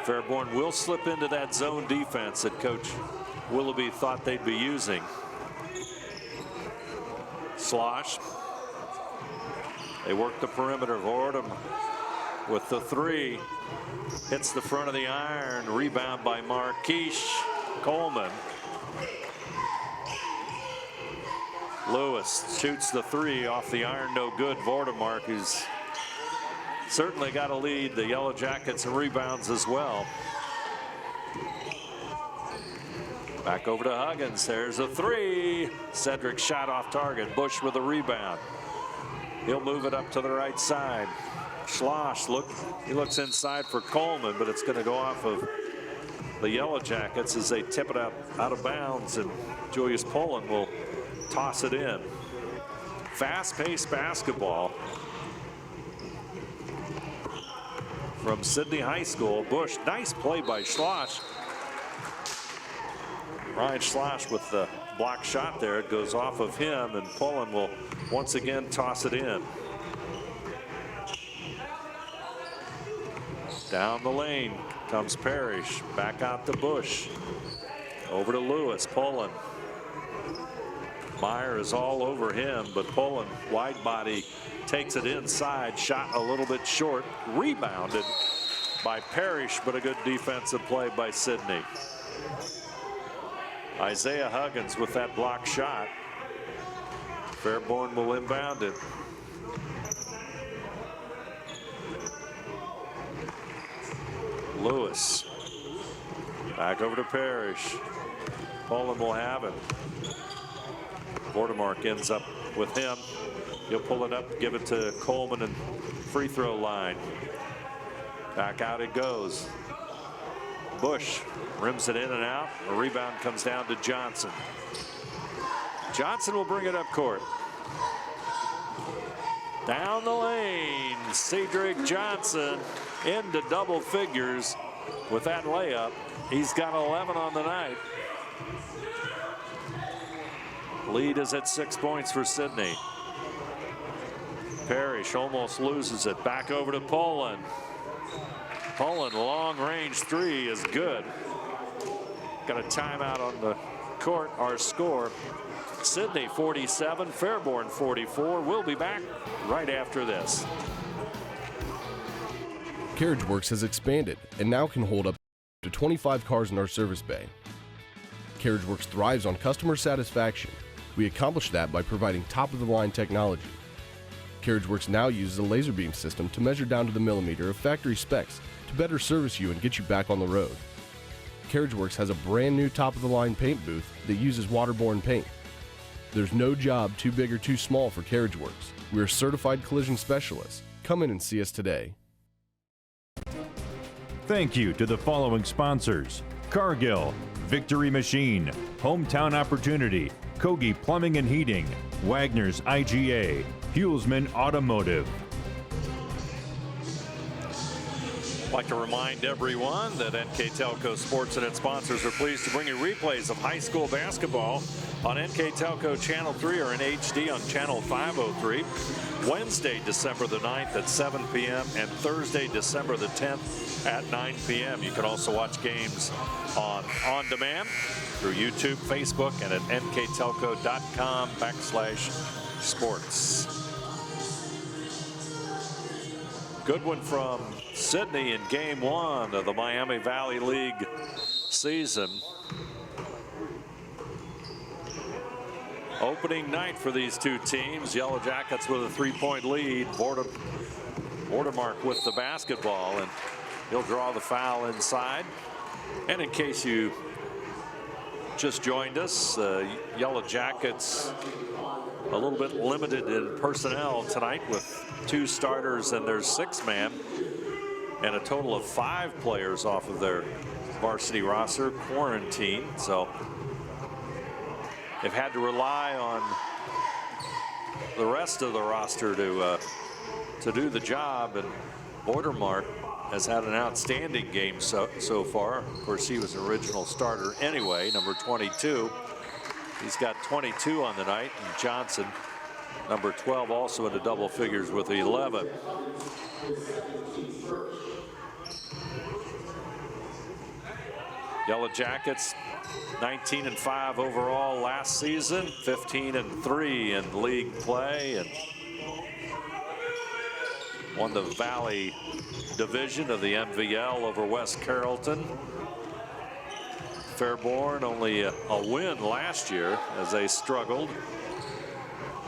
Fairborn will slip into that zone defense that Coach Willoughby thought they'd be using. Slosh. They work the perimeter. Vordum with the 3. Hits the front of the iron. Rebound by Marquise Coleman. Lewis shoots the 3 off the iron, no good. Vordermark, who's certainly got to lead the Yellow Jackets in rebounds as well. Back over to Huggins. There's a 3. Cedric shot off target. Bush with a rebound. He'll move it up to the right side. Schloss, he looks inside for Coleman, but it's going to go off of the Yellow Jackets as they tip it out of bounds, and Julius Poland will toss it in. Fast-paced basketball from Sidney High School. Bush, nice play by Schloss. Ryan Schloss with the block shot there. It goes off of him, and Poland will once again toss it in. Down the lane comes Parrish. Back out to Bush. Over to Lewis. Poland. Meyer is all over him, but Poland, wide body, takes it inside. Shot a little bit short. Rebounded by Parrish, but a good defensive play by Sidney. Isaiah Huggins with that block shot. Fairborn will inbound it. Lewis. Back over to Parrish. Poland will have it. Vordermark ends up with him. He'll pull it up, give it to Coleman, and free throw line. Back out it goes. Bush rims it in and out. A rebound comes down to Johnson. Johnson will bring it up court. Down the lane, Cedric Johnson into double figures with that layup. He's got 11 on the night. Lead is at 6 points for Sidney. Parrish almost loses it. Back over to Poland. Poland, long range three is good. Got a timeout on the court. Our score, Sidney 47, Fairborn 44. We'll be back right after this. CarriageWorks has expanded and now can hold up to 25 cars in our service bay. CarriageWorks thrives on customer satisfaction. We accomplish that by providing top-of-the-line technology. CarriageWorks now uses a laser beam system to measure down to the millimeter of factory specs to better service you and get you back on the road. CarriageWorks has a brand new top-of-the-line paint booth that uses waterborne paint. There's no job too big or too small for CarriageWorks. We're certified collision specialists. Come in and see us today. Thank you to the following sponsors: Cargill, Victory Machine, Hometown Opportunity, Kogi Plumbing and Heating, Wagner's IGA, Hulsman Automotive. I'd like to remind everyone that NKTelco Sports and its sponsors are pleased to bring you replays of high school basketball on NKTelco Channel 3 or in HD on Channel 503. Wednesday, December the 9th at 7 p.m. and Thursday, December the 10th at 9 p.m. You can also watch games on demand through YouTube, Facebook, and at nktelco.com/sports. Good one from Sidney in game one of the Miami Valley League season. Opening night for these two teams. Yellow Jackets with a 3-point lead. Vordermark with the basketball, and he'll draw the foul inside. And in case you just joined us, Yellow Jackets a little bit limited in personnel tonight with 2 starters and their 6th man, and a total of 5 players off of their varsity roster quarantined. So they've had to rely on the rest of the roster to do the job, and Vordermark has had an outstanding game so far. Of course, he was an original starter anyway, number 22. He's got 22 on the night, and Johnson, number 12, also into double figures with 11. Yellow Jackets 19-5 overall last season, 15-3 in league play, and won the Valley Division of the MVL over West Carrollton. Fairborn only a win last year as they struggled.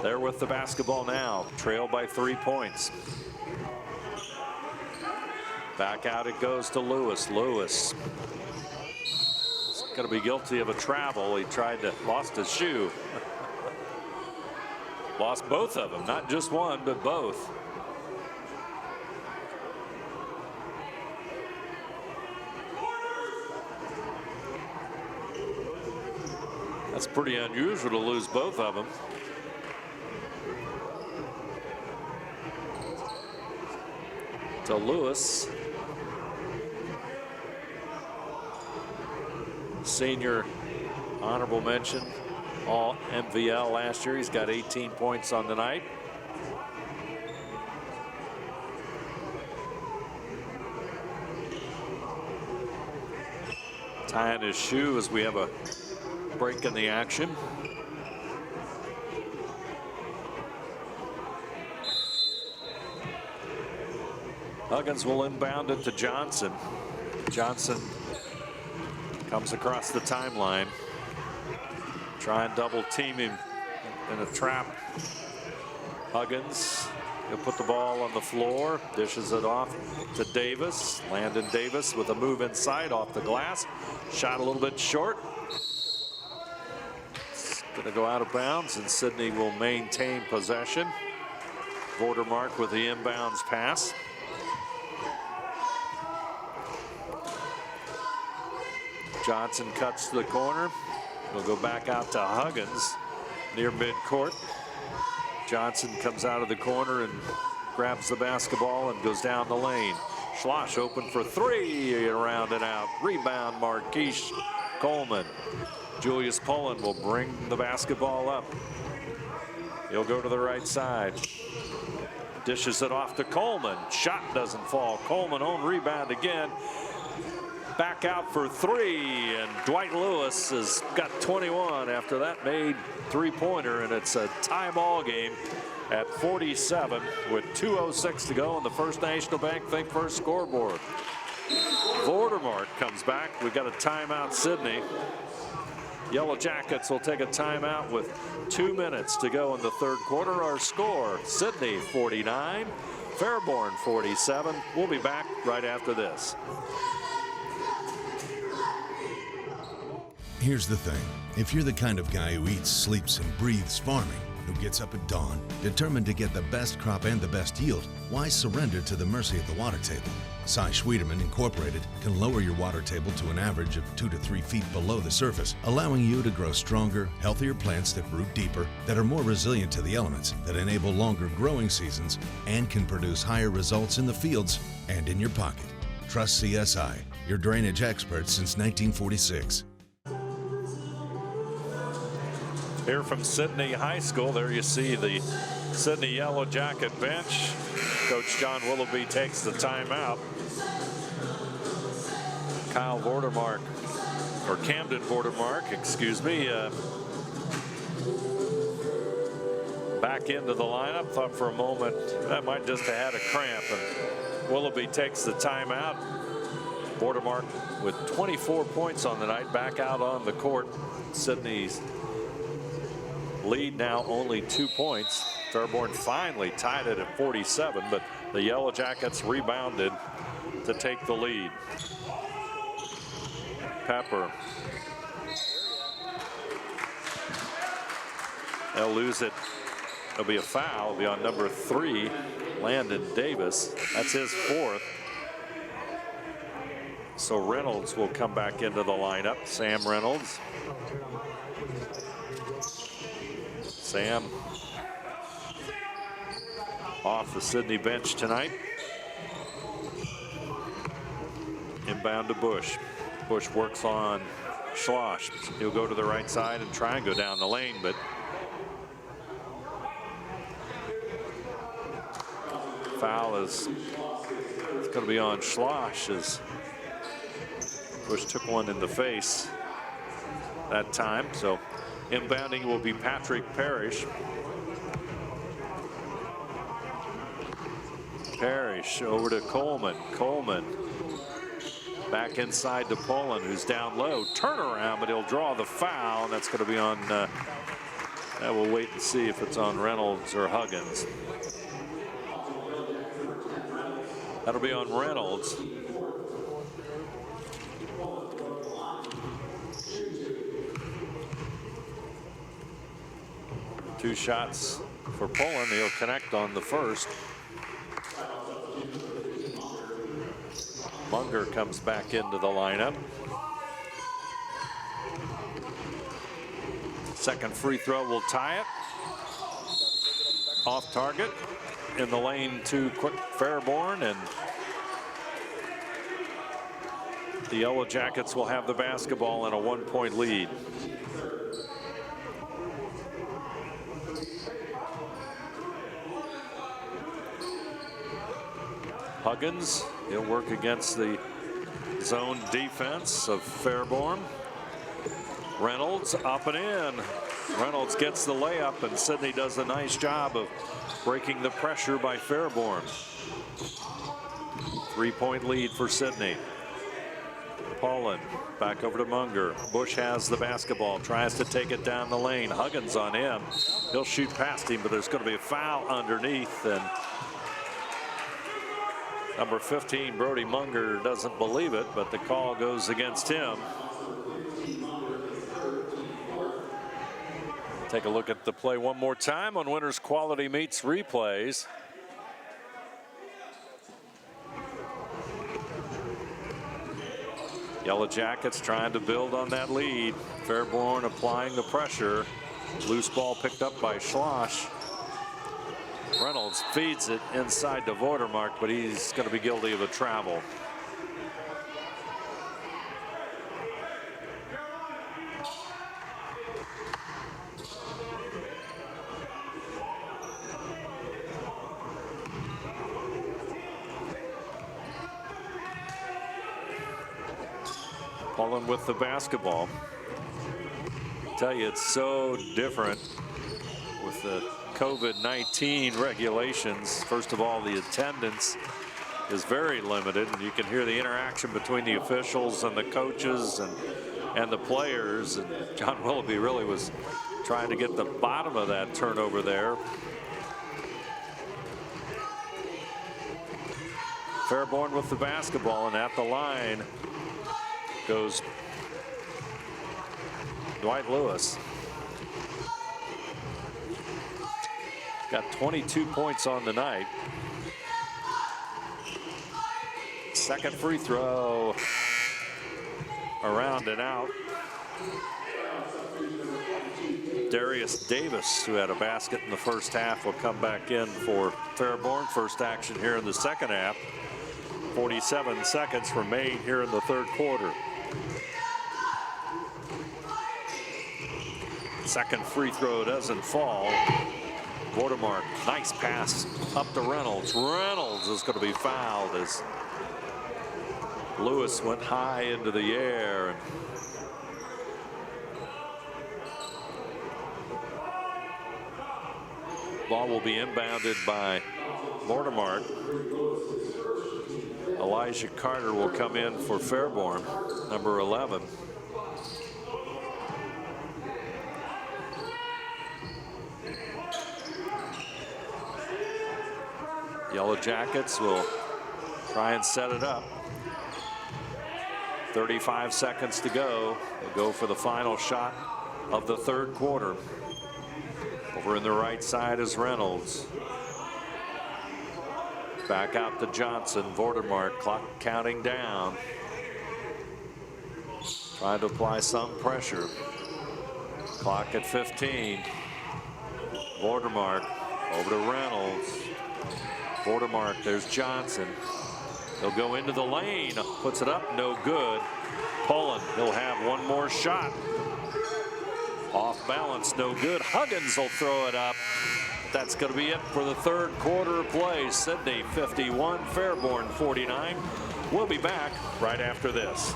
They're with the basketball now, trailed by 3 points. Back out it goes to Lewis. Lewis is going to be guilty of a travel. He lost his shoe. Lost both of them, not just one, but both. That's pretty unusual to lose both of them. To Lewis. Senior honorable mention, all MVL last year. He's got 18 points on the night. Tying his shoe as we have a break in the action. Huggins will inbound it to Johnson. Johnson comes across the timeline. Try and double team him in a trap. Huggins, he'll put the ball on the floor, dishes it off to Davis. Landon Davis with a move inside off the glass. Shot a little bit short. It's going to go out of bounds, and Sidney will maintain possession. Vordermark with the inbounds pass. Johnson cuts to the corner. He'll go back out to Huggins near midcourt. Johnson comes out of the corner and grabs the basketball and goes down the lane. Schloss open for three, around and out. Rebound, Marquise Coleman. Julius Pullen will bring the basketball up. He'll go to the right side. Dishes it off to Coleman. Shot doesn't fall. Coleman on rebound again. Back out for three, and Dwight Lewis has got 21 after that made three-pointer, and it's a tie ball game at 47 with 2:06 to go on the First National Bank Think First scoreboard. Vordermark comes back. We've got a timeout, Sidney. Yellow Jackets will take a timeout with 2 minutes to go in the third quarter. Our score, Sidney 49, Fairborn 47. We'll be back right after this. Here's the thing. If you're the kind of guy who eats, sleeps, and breathes farming, who gets up at dawn, determined to get the best crop and the best yield, why surrender to the mercy of the water table? Cy Schwiedemann Incorporated can lower your water table to an average of 2 to 3 feet below the surface, allowing you to grow stronger, healthier plants that root deeper, that are more resilient to the elements, that enable longer growing seasons, and can produce higher results in the fields and in your pocket. Trust CSI, your drainage experts since 1946. Here from Sidney High School, there you see the Sidney Yellow Jacket bench. Coach John Willoughby takes the timeout. Kyle Vordermark, or Camden Vordermark, excuse me, back into the lineup. Thought for a moment that might just have had a cramp, and Willoughby takes the timeout. Vordermark with 24 points on the night, back out on the court. Sidney's lead now only 2 points. Fairborn finally tied it at 47, but the Yellow Jackets rebounded to take the lead. Pepper. They'll lose it. It'll be a foul. It'll be on number 3, Landon Davis. That's his 4th. So Reynolds will come back into the lineup. Sam Reynolds. Sam off the Sidney bench tonight. Inbound to Bush. Bush works on Schloss. He'll go to the right side and try and go down the lane, but foul is going to be on Schloss as Bush took one in the face that time. So inbounding will be Patrick Parrish. Parrish over to Coleman. Coleman back inside to Pullen, who's down low. Turnaround, but he'll draw the foul, and that's going to be on, we'll wait and see if it's on Reynolds or Huggins. That'll be on Reynolds. Two shots for Pullen. He'll connect on the first. Munger comes back into the lineup. Second free throw will tie it. Off target in the lane to Fairborn, and the Yellow Jackets will have the basketball in a 1-point lead. Huggins, he'll work against the zone defense of Fairborn. Reynolds up and in. Reynolds gets the layup, and Sidney does a nice job of breaking the pressure by Fairborn. 3-point lead for Sidney. Paulin back over to Munger. Bush has the basketball, tries to take it down the lane. Huggins on him. He'll shoot past him, but there's going to be a foul underneath, and number 15, Brody Munger, doesn't believe it, but the call goes against him. Take a look at the play one more time on Winners Quality Meats Replays. Yellow Jackets trying to build on that lead. Fairborn applying the pressure. Loose ball picked up by Schloss. Reynolds feeds it inside to Vordermark, but he's going to be guilty of a travel. Paulin with the basketball. I tell you, it's so different with the COVID-19 regulations. First of all, the attendance is very limited, and you can hear the interaction between the officials and the coaches and the players. And John Willoughby really was trying to get the bottom of that turnover there. Fairborn with the basketball, and at the line goes Dwight Lewis. Got 22 points on the night. Second free throw. Around and out. Darius Davis, who had a basket in the first half, will come back in for Fairborn. First action here in the second half. 47 seconds remain here in the third quarter. Second free throw doesn't fall. Vordermark, nice pass up to Reynolds. Reynolds is going to be fouled as Lewis went high into the air. Ball will be inbounded by Vordermark. Elijah Carter will come in for Fairborn, number 11. Yellow Jackets will try and set it up. 35 seconds to go. We'll go for the final shot of the third quarter. Over in the right side is Reynolds. Back out to Johnson. Vordermark, clock counting down. Trying to apply some pressure. Clock at 15. Vordermark over to Reynolds. Vordermark, there's Johnson. He'll go into the lane, puts it up, no good. Paulin, he'll have one more shot. Off balance, no good. Huggins will throw it up. That's going to be it for the third quarter of play. Sidney 51, Fairborn 49. We'll be back right after this.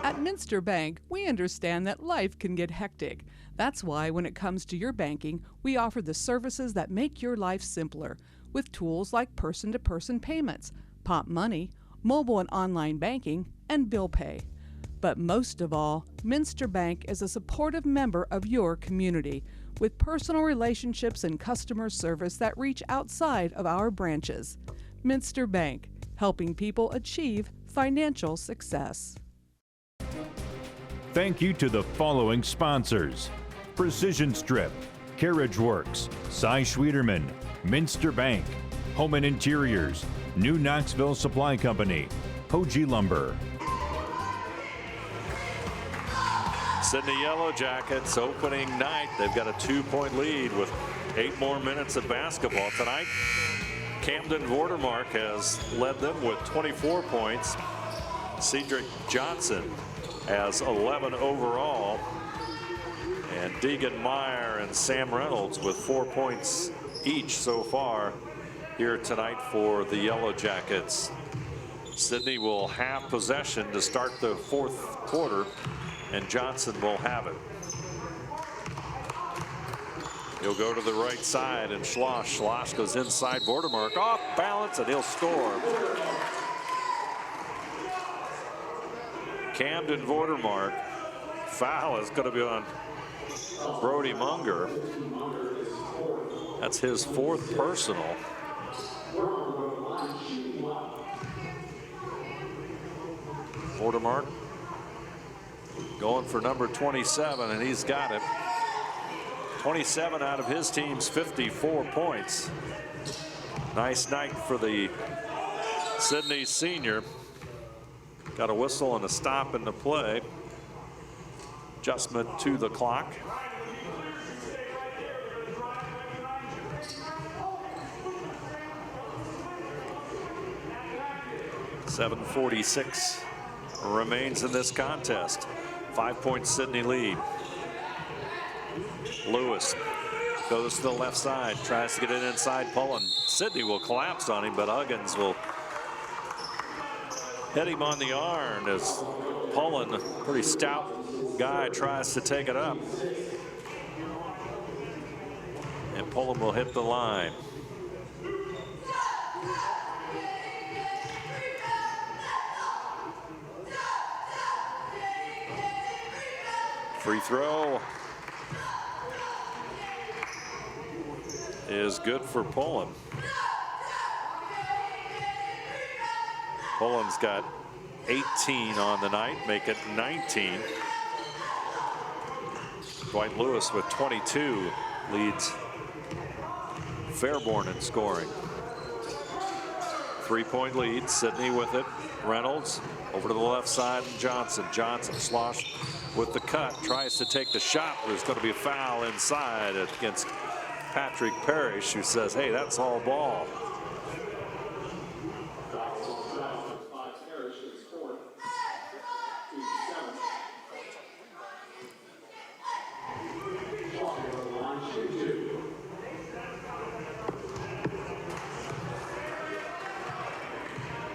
At Minster Bank, we understand that life can get hectic. That's why when it comes to your banking, we offer the services that make your life simpler with tools like person-to-person payments, Pop Money, mobile and online banking, and bill pay. But most of all, Minster Bank is a supportive member of your community with personal relationships and customer service that reach outside of our branches. Minster Bank, helping people achieve financial success. Thank you to the following sponsors: Precision Strip, Carriage Works, Cy Schwederman, Minster Bank, Home and Interiors, New Knoxville Supply Company, Hoji Lumber. Sidney Yellow Jackets opening night. They've got a 2-point lead with 8 more minutes of basketball tonight. Camden Vordermark has led them with 24 points. Cedric Johnson has 11 overall. And Deegan Meyer and Sam Reynolds with 4 points each so far here tonight for the Yellow Jackets. Sidney will have possession to start the 4th quarter, and Johnson will have it. He'll go to the right side, and Schloss goes inside. Vordermark off balance, and he'll score. Camden Vordermark. Foul is going to be on Brody Munger. That's his 4th personal. Vordermark going for number 27, and he's got it. 27 out of his team's 54 points. Nice night for the Sidney senior. Got a whistle and a stop in the play. Adjustment to the clock. .46 remains in this contest. 5-point Sidney lead. Lewis goes to the left side, tries to get it inside Pullen. Sidney will collapse on him, but Huggins will hit him on the arm as Pullen, a pretty stout guy, tries to take it up. And Pullen will hit the line. Free throw is good for Pullen. Pullen's got 18 on the night, make it 19. Dwight Lewis with 22 leads Fairborn in scoring. 3-point lead, Sidney with it. Reynolds over to the left side, and Johnson. Schloss with the cut, tries to take the shot. There's going to be a foul inside against Patrick Parrish, who says, hey, that's all ball.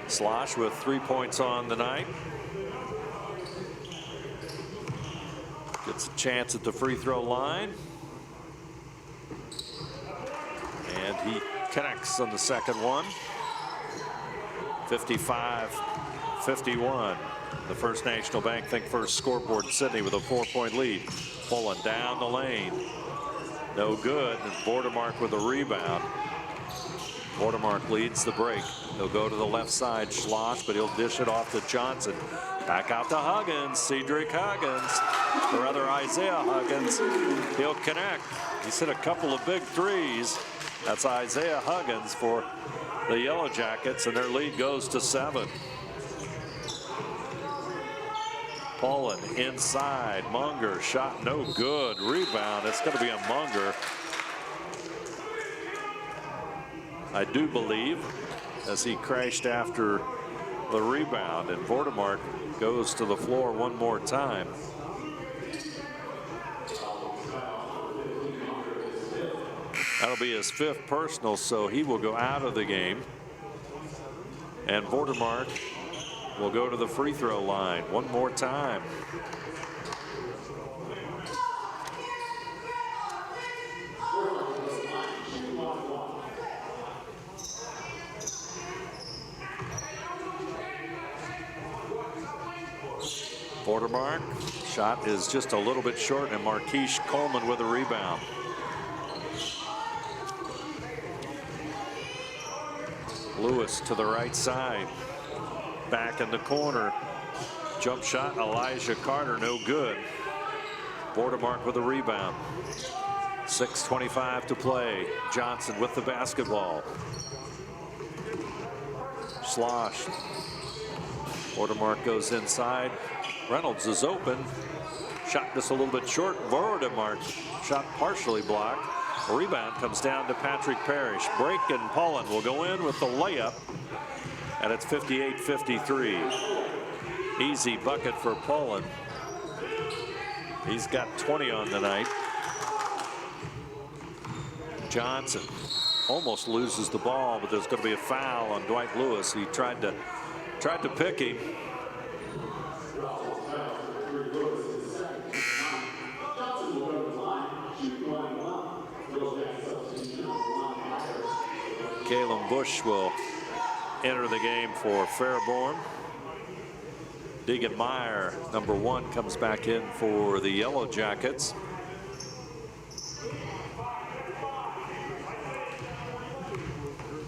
Schloss with 3 points on the night. Gets a chance at the free throw line. And he connects on the second one. 55-51. The First National Bank Think First scoreboard. Sidney with a 4-point lead. Pulling down the lane. No good. And Vordermark with a rebound. Vordermark leads the break. He'll go to the left side, Schloss, but he'll dish it off to Johnson. Back out to Huggins, Cedric Huggins, or rather Isaiah Huggins. He'll connect. He's hit a couple of big threes. That's Isaiah Huggins for the Yellow Jackets, and their lead goes to 7. Pullen inside, Munger, shot no good. Rebound, it's going to be a Munger. I do believe, as he crashed after the rebound, and Vordermark goes to the floor one more time. That'll be his 5th personal, so he will go out of the game. And Vordermark will go to the free throw line one more time. Vordermark, shot is just a little bit short, and Marquise Coleman with a rebound. Lewis to the right side, back in the corner. Jump shot, Elijah Carter, no good. Vordermark with a rebound. 6:25 to play. Johnson with the basketball. Schloss. Vordermark goes inside. Reynolds is open. Shot just a little bit short. Vordemark's shot partially blocked. Rebound comes down to Patrick Parrish. Break, and Pullen will go in with the layup. And it's 58-53. Easy bucket for Pullen. He's got 20 on the night. Johnson almost loses the ball, but there's going to be a foul on Dwight Lewis. He tried to pick him. Kalen Bush will enter the game for Fairborn. Deegan Meyer, number 1, comes back in for the Yellow Jackets.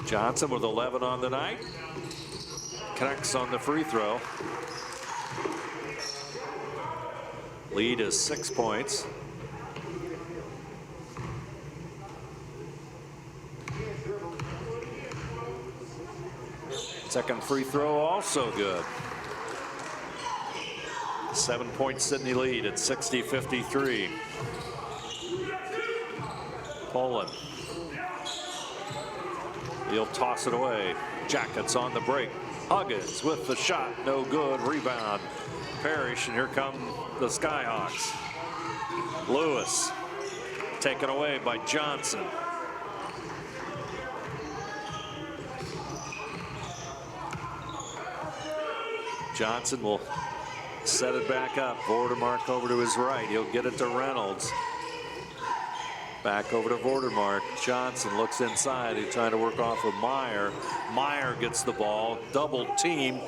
Johnson with 11 on the night. Connects on the free throw. Lead is 6 points. Second free throw also good. 7-point Sidney lead at 60-53. Pullen. He'll toss it away. Jackets on the break. Huggins with the shot. No good. Rebound. Parrish, and here come the Skyhawks. Lewis taken away by Johnson. Johnson will set it back up. Vordemark over to his right. He'll get it to Reynolds. Back over to Vordemark. Johnson looks inside. He's trying to work off of Meyer. Meyer gets the ball. Double team.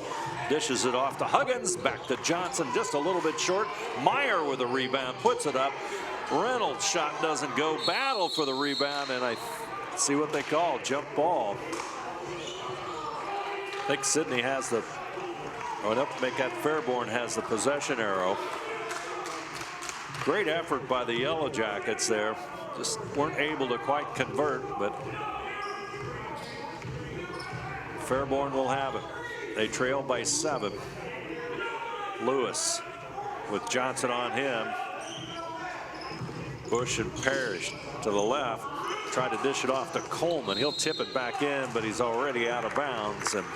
Dishes it off to Huggins. Back to Johnson. Just a little bit short. Meyer with a rebound. Puts it up. Reynolds' shot doesn't go. Battle for the rebound. And I see what they call jump ball. I think Sidney has the... Going up to make that Fairborn has the possession arrow. Great effort by the Yellow Jackets there. Just weren't able to quite convert, but Fairborn will have it. They trail by 7. Lewis with Johnson on him. Bush and Parrish to the left. Try to dish it off to Coleman. He'll tip it back in, but he's already out of bounds. And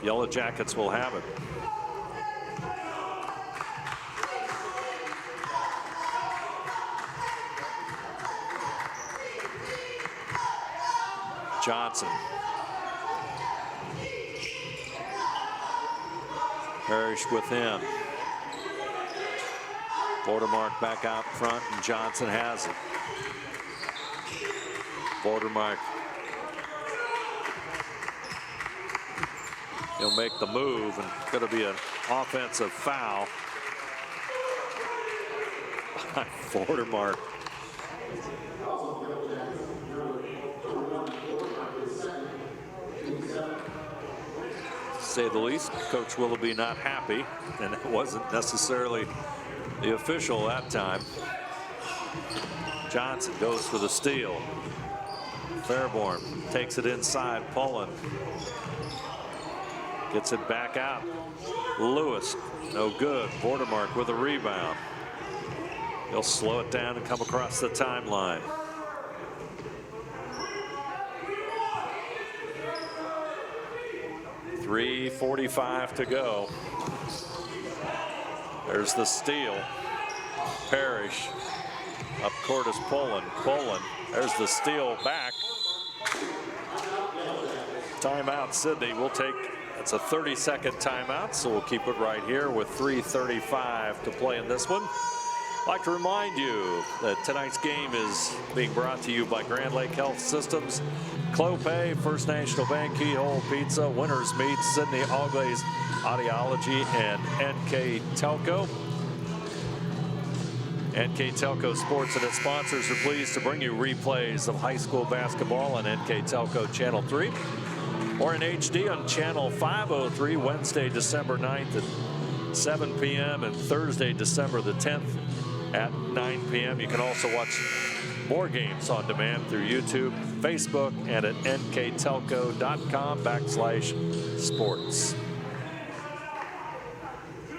Yellow Jackets will have it. Johnson. Parrish with him. Vordemark back out front, and Johnson has it. Vordemark. He'll make the move, and it's going to be an offensive foul. Vordemark. To say the least, Coach Willoughby not happy, and it wasn't necessarily the official that time. Johnson goes for the steal. Fairborn takes it inside. Pullen gets it back out. Lewis, no good. Vordemark with a rebound. He'll slow it down and come across the timeline. .3:45 to go. There's the steal. Parrish. Up court is Pullen. Pullen. There's the steal back. Timeout, Sidney. We'll take, it's a 30-second timeout, so we'll keep it right here with 3:35 to play in this one. I'd like to remind you that tonight's game is being brought to you by Grand Lake Health Systems, Clopay, First National Bank, Keyhole Pizza, Winners Meat, Sidney Allglaze Audiology, and NKTelco. NKTelco Sports and its sponsors are pleased to bring you replays of high school basketball on NKTelco Channel 3 or in HD on Channel 503 Wednesday, December 9th at 7 p.m. and Thursday, December the 10th at 9 p.m. You can also watch more games on demand through YouTube, Facebook, and at nktelco.com/sports.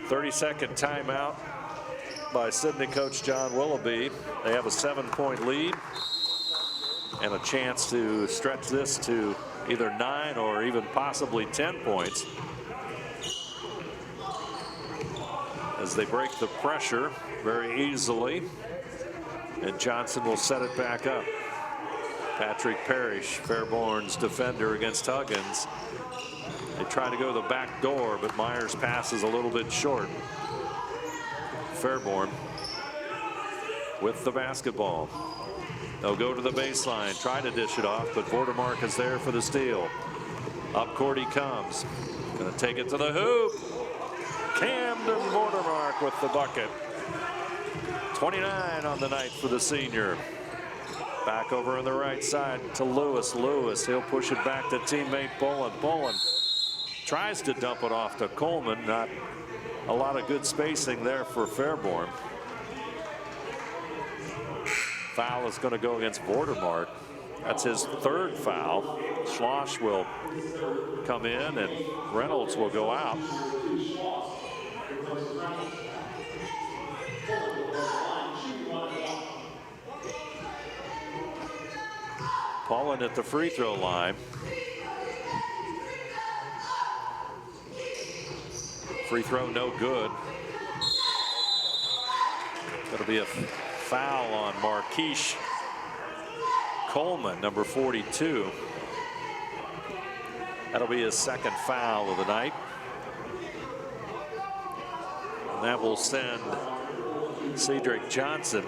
30-second timeout by Sidney coach John Willoughby. They have a 7-point lead and a chance to stretch this to either 9 or even possibly 10 points as they break the pressure very easily, and Johnson will set it back up. Patrick Parrish, Fairborn's defender against Huggins. They try to go to the back door, but Myers' pass is a little bit short. Fairborn with the basketball. They'll go to the baseline, try to dish it off, but Vordermark is there for the steal. Up court he comes. Going to take it to the hoop. Camden Vordermark with the bucket. 29 on the night for the senior. Back over on the right side to Lewis. Lewis, he'll push it back to teammate Bolin. Bolin tries to dump it off to Coleman. Not a lot of good spacing there for Fairborn. Foul is going to go against Vordermark. That's his 3rd foul. Schloss will come in and Reynolds will go out. Paulin at the free throw line. Free throw no good. That'll be a foul on Marquise Coleman, number 42. That'll be his 2nd foul of the night. And that will send Cedric Johnson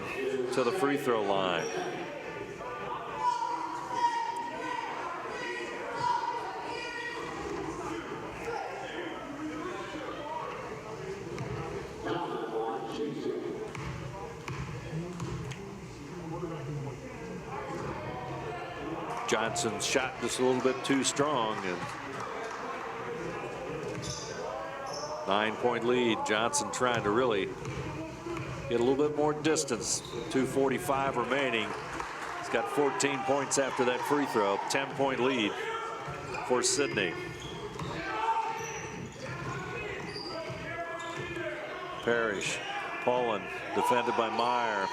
to the free throw line. Johnson's shot just a little bit too strong, and 9-point lead. Johnson trying to really get a little bit more distance. 2:45 remaining. He's got 14 points after that free throw. 10-point lead for Sidney. Parrish, Paulin defended by Meyer.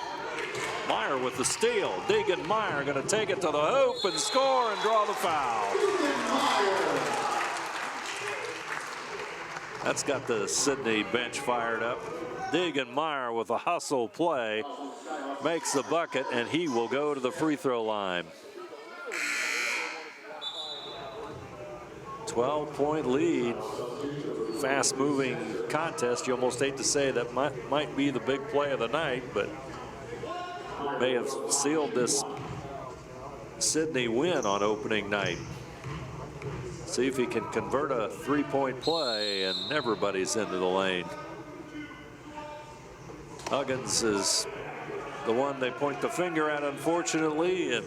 Meyer with the steal. Deegan Meyer going to take it to the hoop and score and draw the foul. That's got the Sidney bench fired up. Deegan Meyer with a hustle play makes the bucket, and he will go to the free throw line. 12-point lead. Fast-moving contest. You almost hate to say that might be the big play of the night, but may have sealed this Sidney win on opening night. See if he can convert a 3-point play, and everybody's into the lane. Huggins is the one they point the finger at, unfortunately, and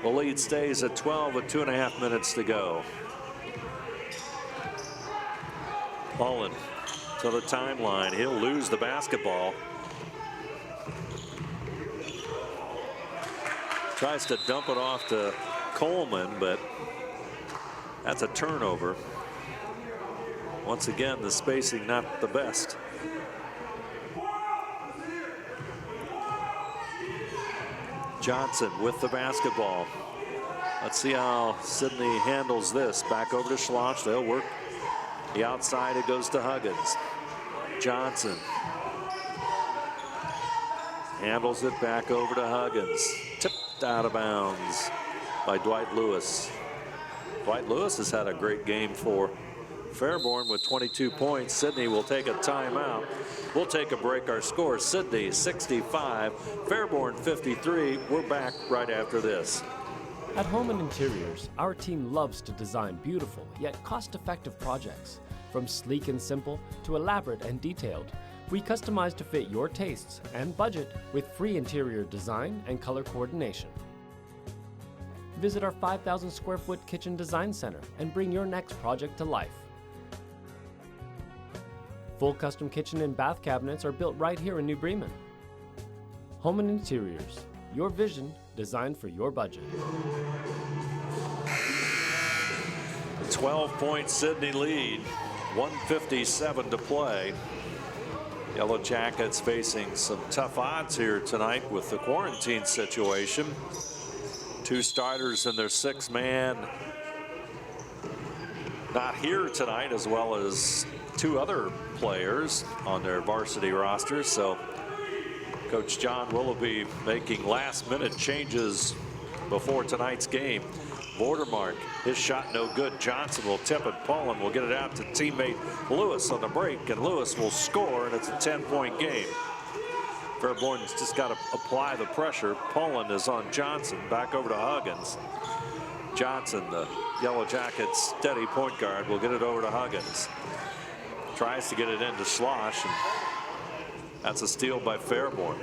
the lead stays at 12 with 2.5 minutes to go. Paulin to the timeline. He'll lose the basketball. Tries to dump it off to Coleman, but that's a turnover. Once again, the spacing not the best. Johnson with the basketball. Let's see how Sidney handles this. Back over to Schloss. They'll work the outside. It goes to Huggins. Johnson handles it back over to Huggins. Tipped out of bounds by Dwight Lewis. Dwight Lewis has had a great game for Fairborn with 22 points. Sidney will take a timeout. We'll take a break. Our score, Sidney 65, Fairborn 53. We're back right after this. At Home and Interiors, our team loves to design beautiful yet cost-effective projects. From sleek and simple to elaborate and detailed, we customize to fit your tastes and budget with free interior design and color coordination. Visit our 5,000 square foot kitchen design center and bring your next project to life. Full custom kitchen and bath cabinets are built right here in New Bremen. Home and Interiors, your vision designed for your budget. 12-point Sidney lead, 1:57 to play. Yellow Jackets facing some tough odds here tonight with the quarantine situation. 2 starters and their 6-man not here tonight, as well as 2 other players on their varsity roster. So Coach John Willoughby making last-minute changes before tonight's game. Vordermark, his shot no good. Johnson will tip it. Pullen will get it out to teammate Lewis on the break, and Lewis will score, and it's a 10-point game. Fairborn's just got to apply the pressure. Pullen is on Johnson. Back over to Huggins. Johnson, the Yellow Jackets steady point guard, will get it over to Huggins. Tries to get it into Slosh, and that's a steal by Fairborn.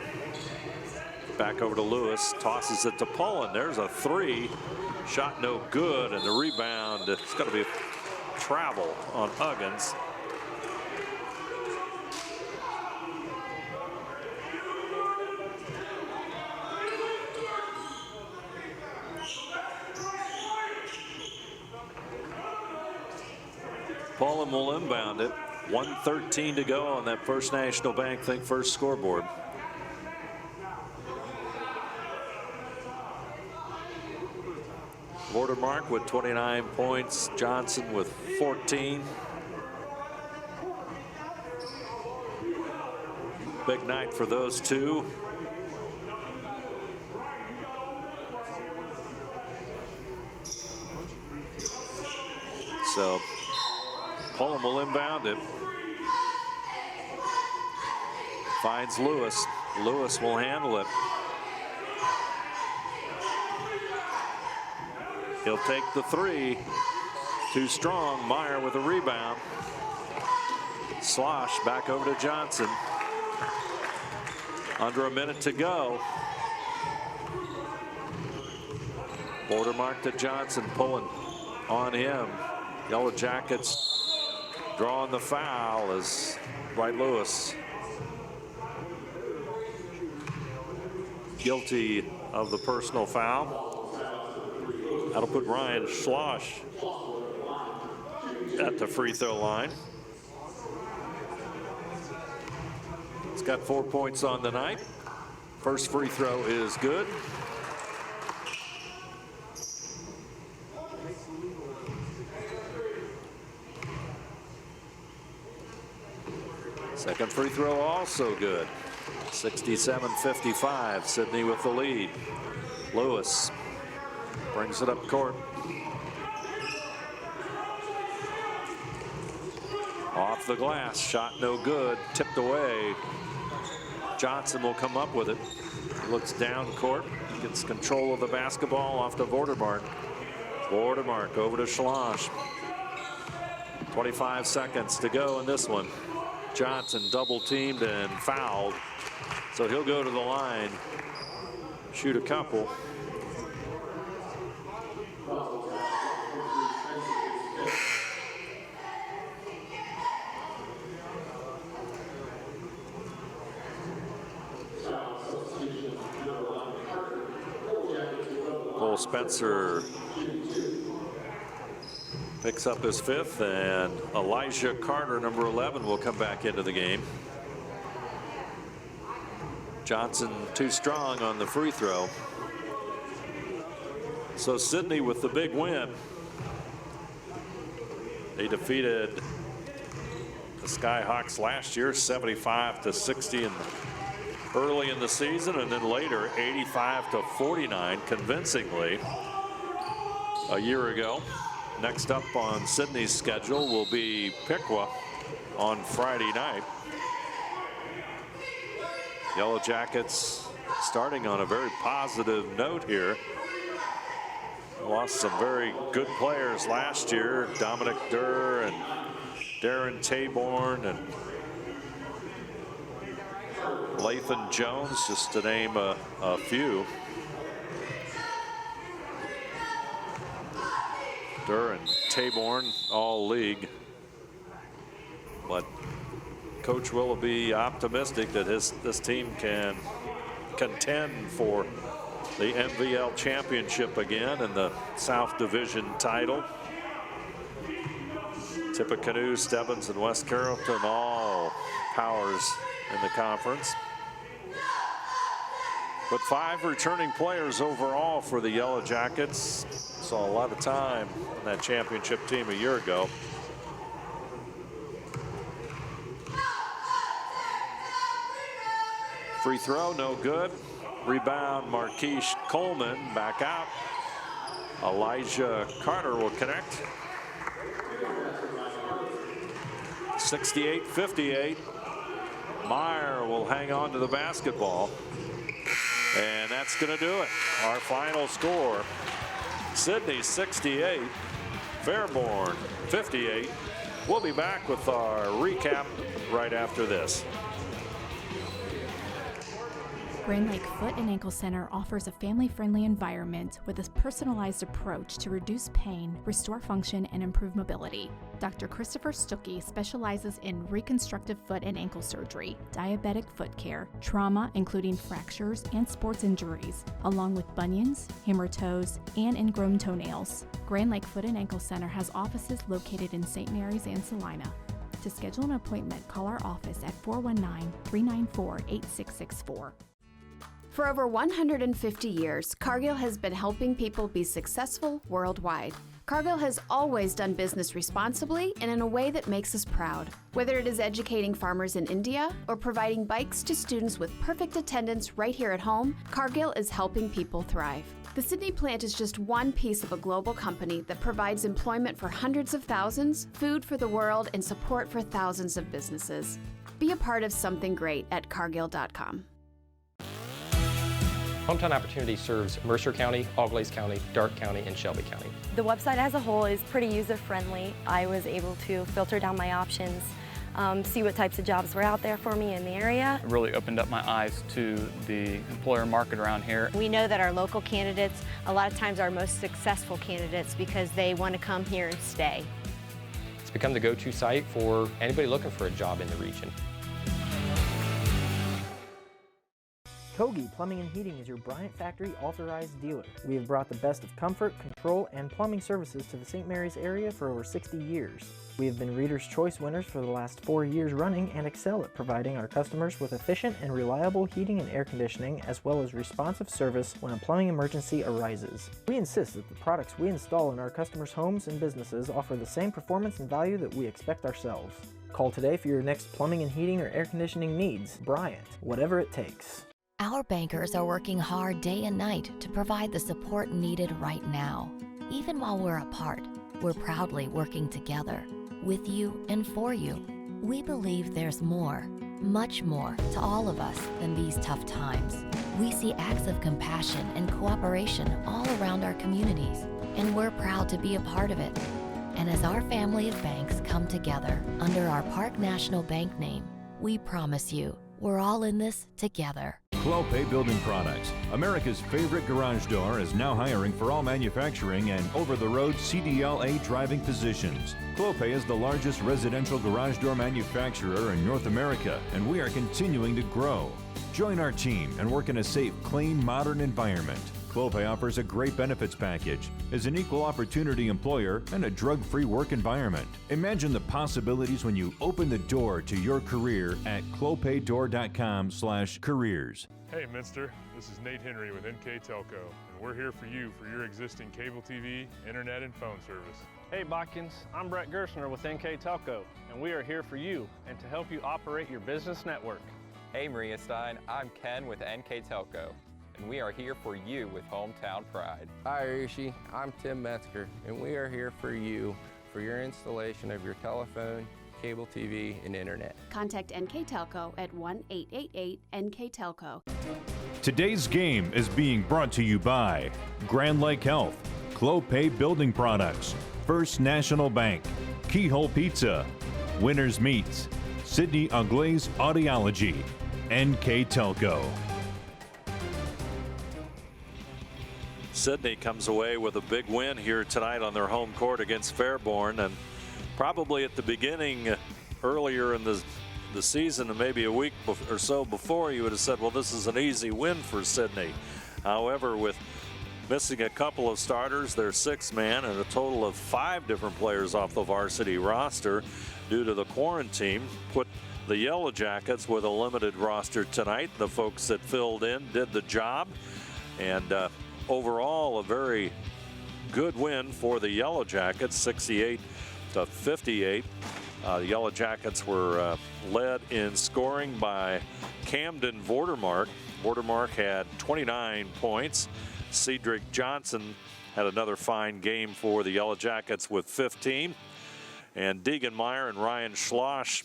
Back over to Lewis, tosses it to Pullen. There's a 3. Shot no good, and the rebound, it's going to be travel on Huggins. Pullen will inbound it. 1:13 to go on that First National Bank Think First scoreboard. Vordermark with 29 points. Johnson with 14. Big night for those two. So Pullen will inbound it. Finds Lewis. Lewis will handle it. He'll take the 3. Too strong. Meyer with a rebound. Slosh back over to Johnson. Under a minute to go. Vordermark to Johnson. Pullen on him. Yellow Jackets drawing the foul as Wright Lewis guilty of the personal foul. That'll put Ryan Slosh at the free throw line. He's got 4 points on the night. First free throw is good. Second free throw also good. 67-55. Sidney with the lead. Lewis brings it up court. Off the glass, shot no good, tipped away. Johnson will come up with it. He looks down court, gets control of the basketball off to Vordermark. Vordermark over to Schloss. 25 seconds to go in this one. Johnson double teamed and fouled. So he'll go to the line, shoot a couple. Cole Spencer picks up his 5th, and Elijah Carter, number 11, will come back into the game. Johnson too strong on the free throw. So Sidney with the big win. They defeated the Skyhawks last year 75-60 early in the season, and then later 85-49 convincingly a year ago. Next up on Sidney's schedule will be Piqua on Friday night. Yellow Jackets starting on a very positive note here. Lost some very good players last year. Dominic Durr and Darren Taborn and Lathan Jones, just to name a few. Durr and Taborn all league. But Coach Willoughby optimistic that this team can contend for the MVL championship again and the South Division title. Tippecanoe, Stebbins, and West Carrollton all powers in the conference. But 5 returning players overall for the Yellow Jackets. Saw a lot of time on that championship team a year ago. Free throw, no good. Rebound, Marquise Coleman back out. Elijah Carter will connect. 68-58. Meyer will hang on to the basketball. And that's going to do it. Our final score, Sidney 68, Fairborn 58. We'll be back with our recap right after this. Grand Lake Foot and Ankle Center offers a family-friendly environment with a personalized approach to reduce pain, restore function, and improve mobility. Dr. Christopher Stuckey specializes in reconstructive foot and ankle surgery, diabetic foot care, trauma including fractures and sports injuries, along with bunions, hammer toes, and ingrown toenails. Grand Lake Foot and Ankle Center has offices located in St. Mary's and Salina. To schedule an appointment, call our office at 419-394-8664. For over 150 years, Cargill has been helping people be successful worldwide. Cargill has always done business responsibly and in a way that makes us proud. Whether it is educating farmers in India or providing bikes to students with perfect attendance right here at home, Cargill is helping people thrive. The Sidney plant is just one piece of a global company that provides employment for hundreds of thousands, food for the world, and support for thousands of businesses. Be a part of something great at cargill.com. Hometown Opportunity serves Mercer County, Auglaize County, Darke County, and Shelby County. The website as a whole is pretty user-friendly. I was able to filter down my options, see what types of jobs were out there for me in the area. It really opened up my eyes to the employer market around here. We know that our local candidates, a lot of times are our most successful candidates because they want to come here and stay. It's become the go-to site for anybody looking for a job in the region. Kogi Plumbing and Heating is your Bryant Factory authorized dealer. We have brought the best of comfort, control, and plumbing services to the St. Mary's area for over 60 years. We have been Reader's Choice winners for the last 4 years running and excel at providing our customers with efficient and reliable heating and air conditioning, as well as responsive service when a plumbing emergency arises. We insist that the products we install in our customers' homes and businesses offer the same performance and value that we expect ourselves. Call today for your next plumbing and heating or air conditioning needs. Bryant, whatever it takes. Our bankers are working hard day and night to provide the support needed right now. Even while we're apart, we're proudly working together, with you and for you. We believe there's more, much more, to all of us than these tough times. We see acts of compassion and cooperation all around our communities, and we're proud to be a part of it. And as our family of banks come together under our Park National Bank name, we promise you, we're all in this together. Clopay Building Products, America's favorite garage door, is now hiring for all manufacturing and over-the-road CDLA driving positions. Clopay is the largest residential garage door manufacturer in North America, and we are continuing to grow. Join our team and work in a safe, clean, modern environment. Clopay offers a great benefits package, is an equal opportunity employer, and a drug-free work environment. Imagine the possibilities when you open the door to your career at clopaydoor.com/careers. Hey Minster, this is Nate Henry with NKTelco, and we're here for you for your existing cable TV, internet, and phone service. Hey Botkins, I'm Brett Gerstner with NKTelco, and we are here for you and to help you operate your business network. Hey Maria Stein, I'm Ken with NKTelco, and we are here for you with hometown pride. Hi Rishi, I'm Tim Metzger, and we are here for you for your installation of your telephone, cable TV, and internet. Contact NKTelco at 1-888-NKTelco. Today's game is being brought to you by Grand Lake Health, Clopay Building Products, First National Bank, Keyhole Pizza, Winners Meats, Sidney Auglaize Audiology, NKTelco. Sidney comes away with a big win here tonight on their home court against Fairborn, and probably at the beginning earlier in the the season and maybe a week or so before, you would have said, well, this is an easy win for Sidney. However, with missing a couple of starters, their sixth man, and a total of 5 different players off the varsity roster due to the quarantine, put the Yellow Jackets with a limited roster tonight. The folks that filled in did the job, and overall a very good win for the Yellow Jackets, 68-58. The Yellow Jackets were led in scoring by Camden Vordermark. Vordermark had 29 points. Cedric Johnson had another fine game for the Yellow Jackets with 15. And Deegan Meyer and Ryan Schloss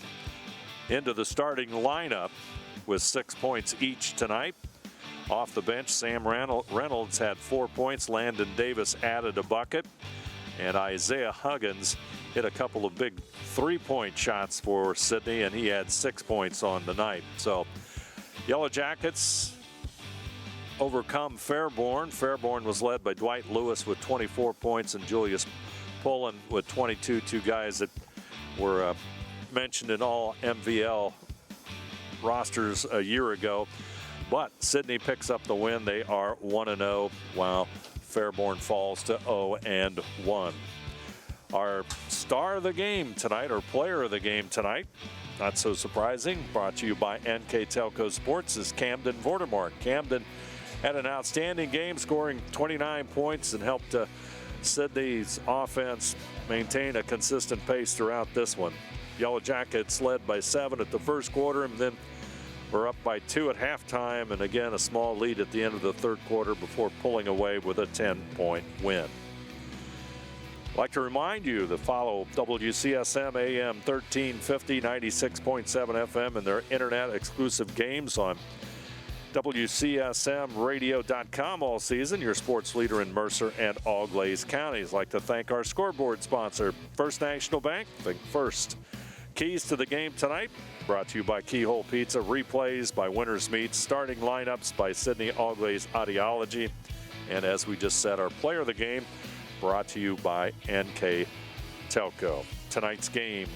into the starting lineup with 6 points each tonight. Off the bench, Sam Reynolds had 4 points. Landon Davis added a bucket. And Isaiah Huggins hit a couple of big 3-point shots for Sidney, and he had 6 points on the night. So Yellow Jackets overcome Fairborn. Fairborn was led by Dwight Lewis with 24 points and Julius Pullen with 22, 2 guys that were mentioned in all MVL rosters a year ago. But Sidney picks up the win. They are 1-0, while Fairborn falls to 0-1. Our star of the game tonight, or player of the game tonight, not so surprising, brought to you by NKTelco Sports, is Camden Vordermark. Camden had an outstanding game, scoring 29 points, and helped Sidney's offense maintain a consistent pace throughout this one. Yellow Jackets led by 7 at the first quarter, and then were up by 2 at halftime, and again a small lead at the end of the third quarter before pulling away with a 10-point win. I'd like to remind you to follow WCSM AM 1350, 96.7 FM, and their internet exclusive games on WCSMradio.com all season, your sports leader in Mercer and Auglaize counties. I'd like to thank our scoreboard sponsor, First National Bank. Think first. Keys to the game tonight, brought to you by Keyhole Pizza, replays by Winners Meats, starting lineups by Sidney Auglaize Audiology, and as we just said, our player of the game, brought to you by NKTelco. Tonight's game.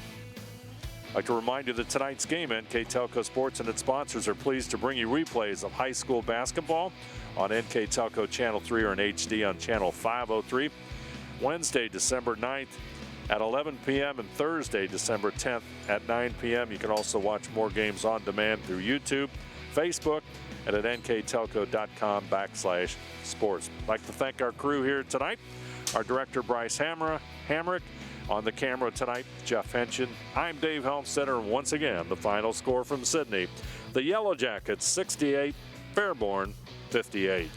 I'd like to remind you that tonight's game, NKTelco Sports and its sponsors are pleased to bring you replays of high school basketball on NKTelco Channel 3 or in HD on Channel 503. Wednesday, December 9th at 11 p.m. and Thursday, December 10th at 9 p.m. You can also watch more games on demand through YouTube, Facebook, and at nktelco.com/sports. I'd like to thank our crew here tonight. Our director, Bryce Hamrick. On the camera tonight, Jeff Henshin. I'm Dave Helmstetter, and once again, the final score from Sidney. The Yellow Jackets, 68, Fairborn, 58.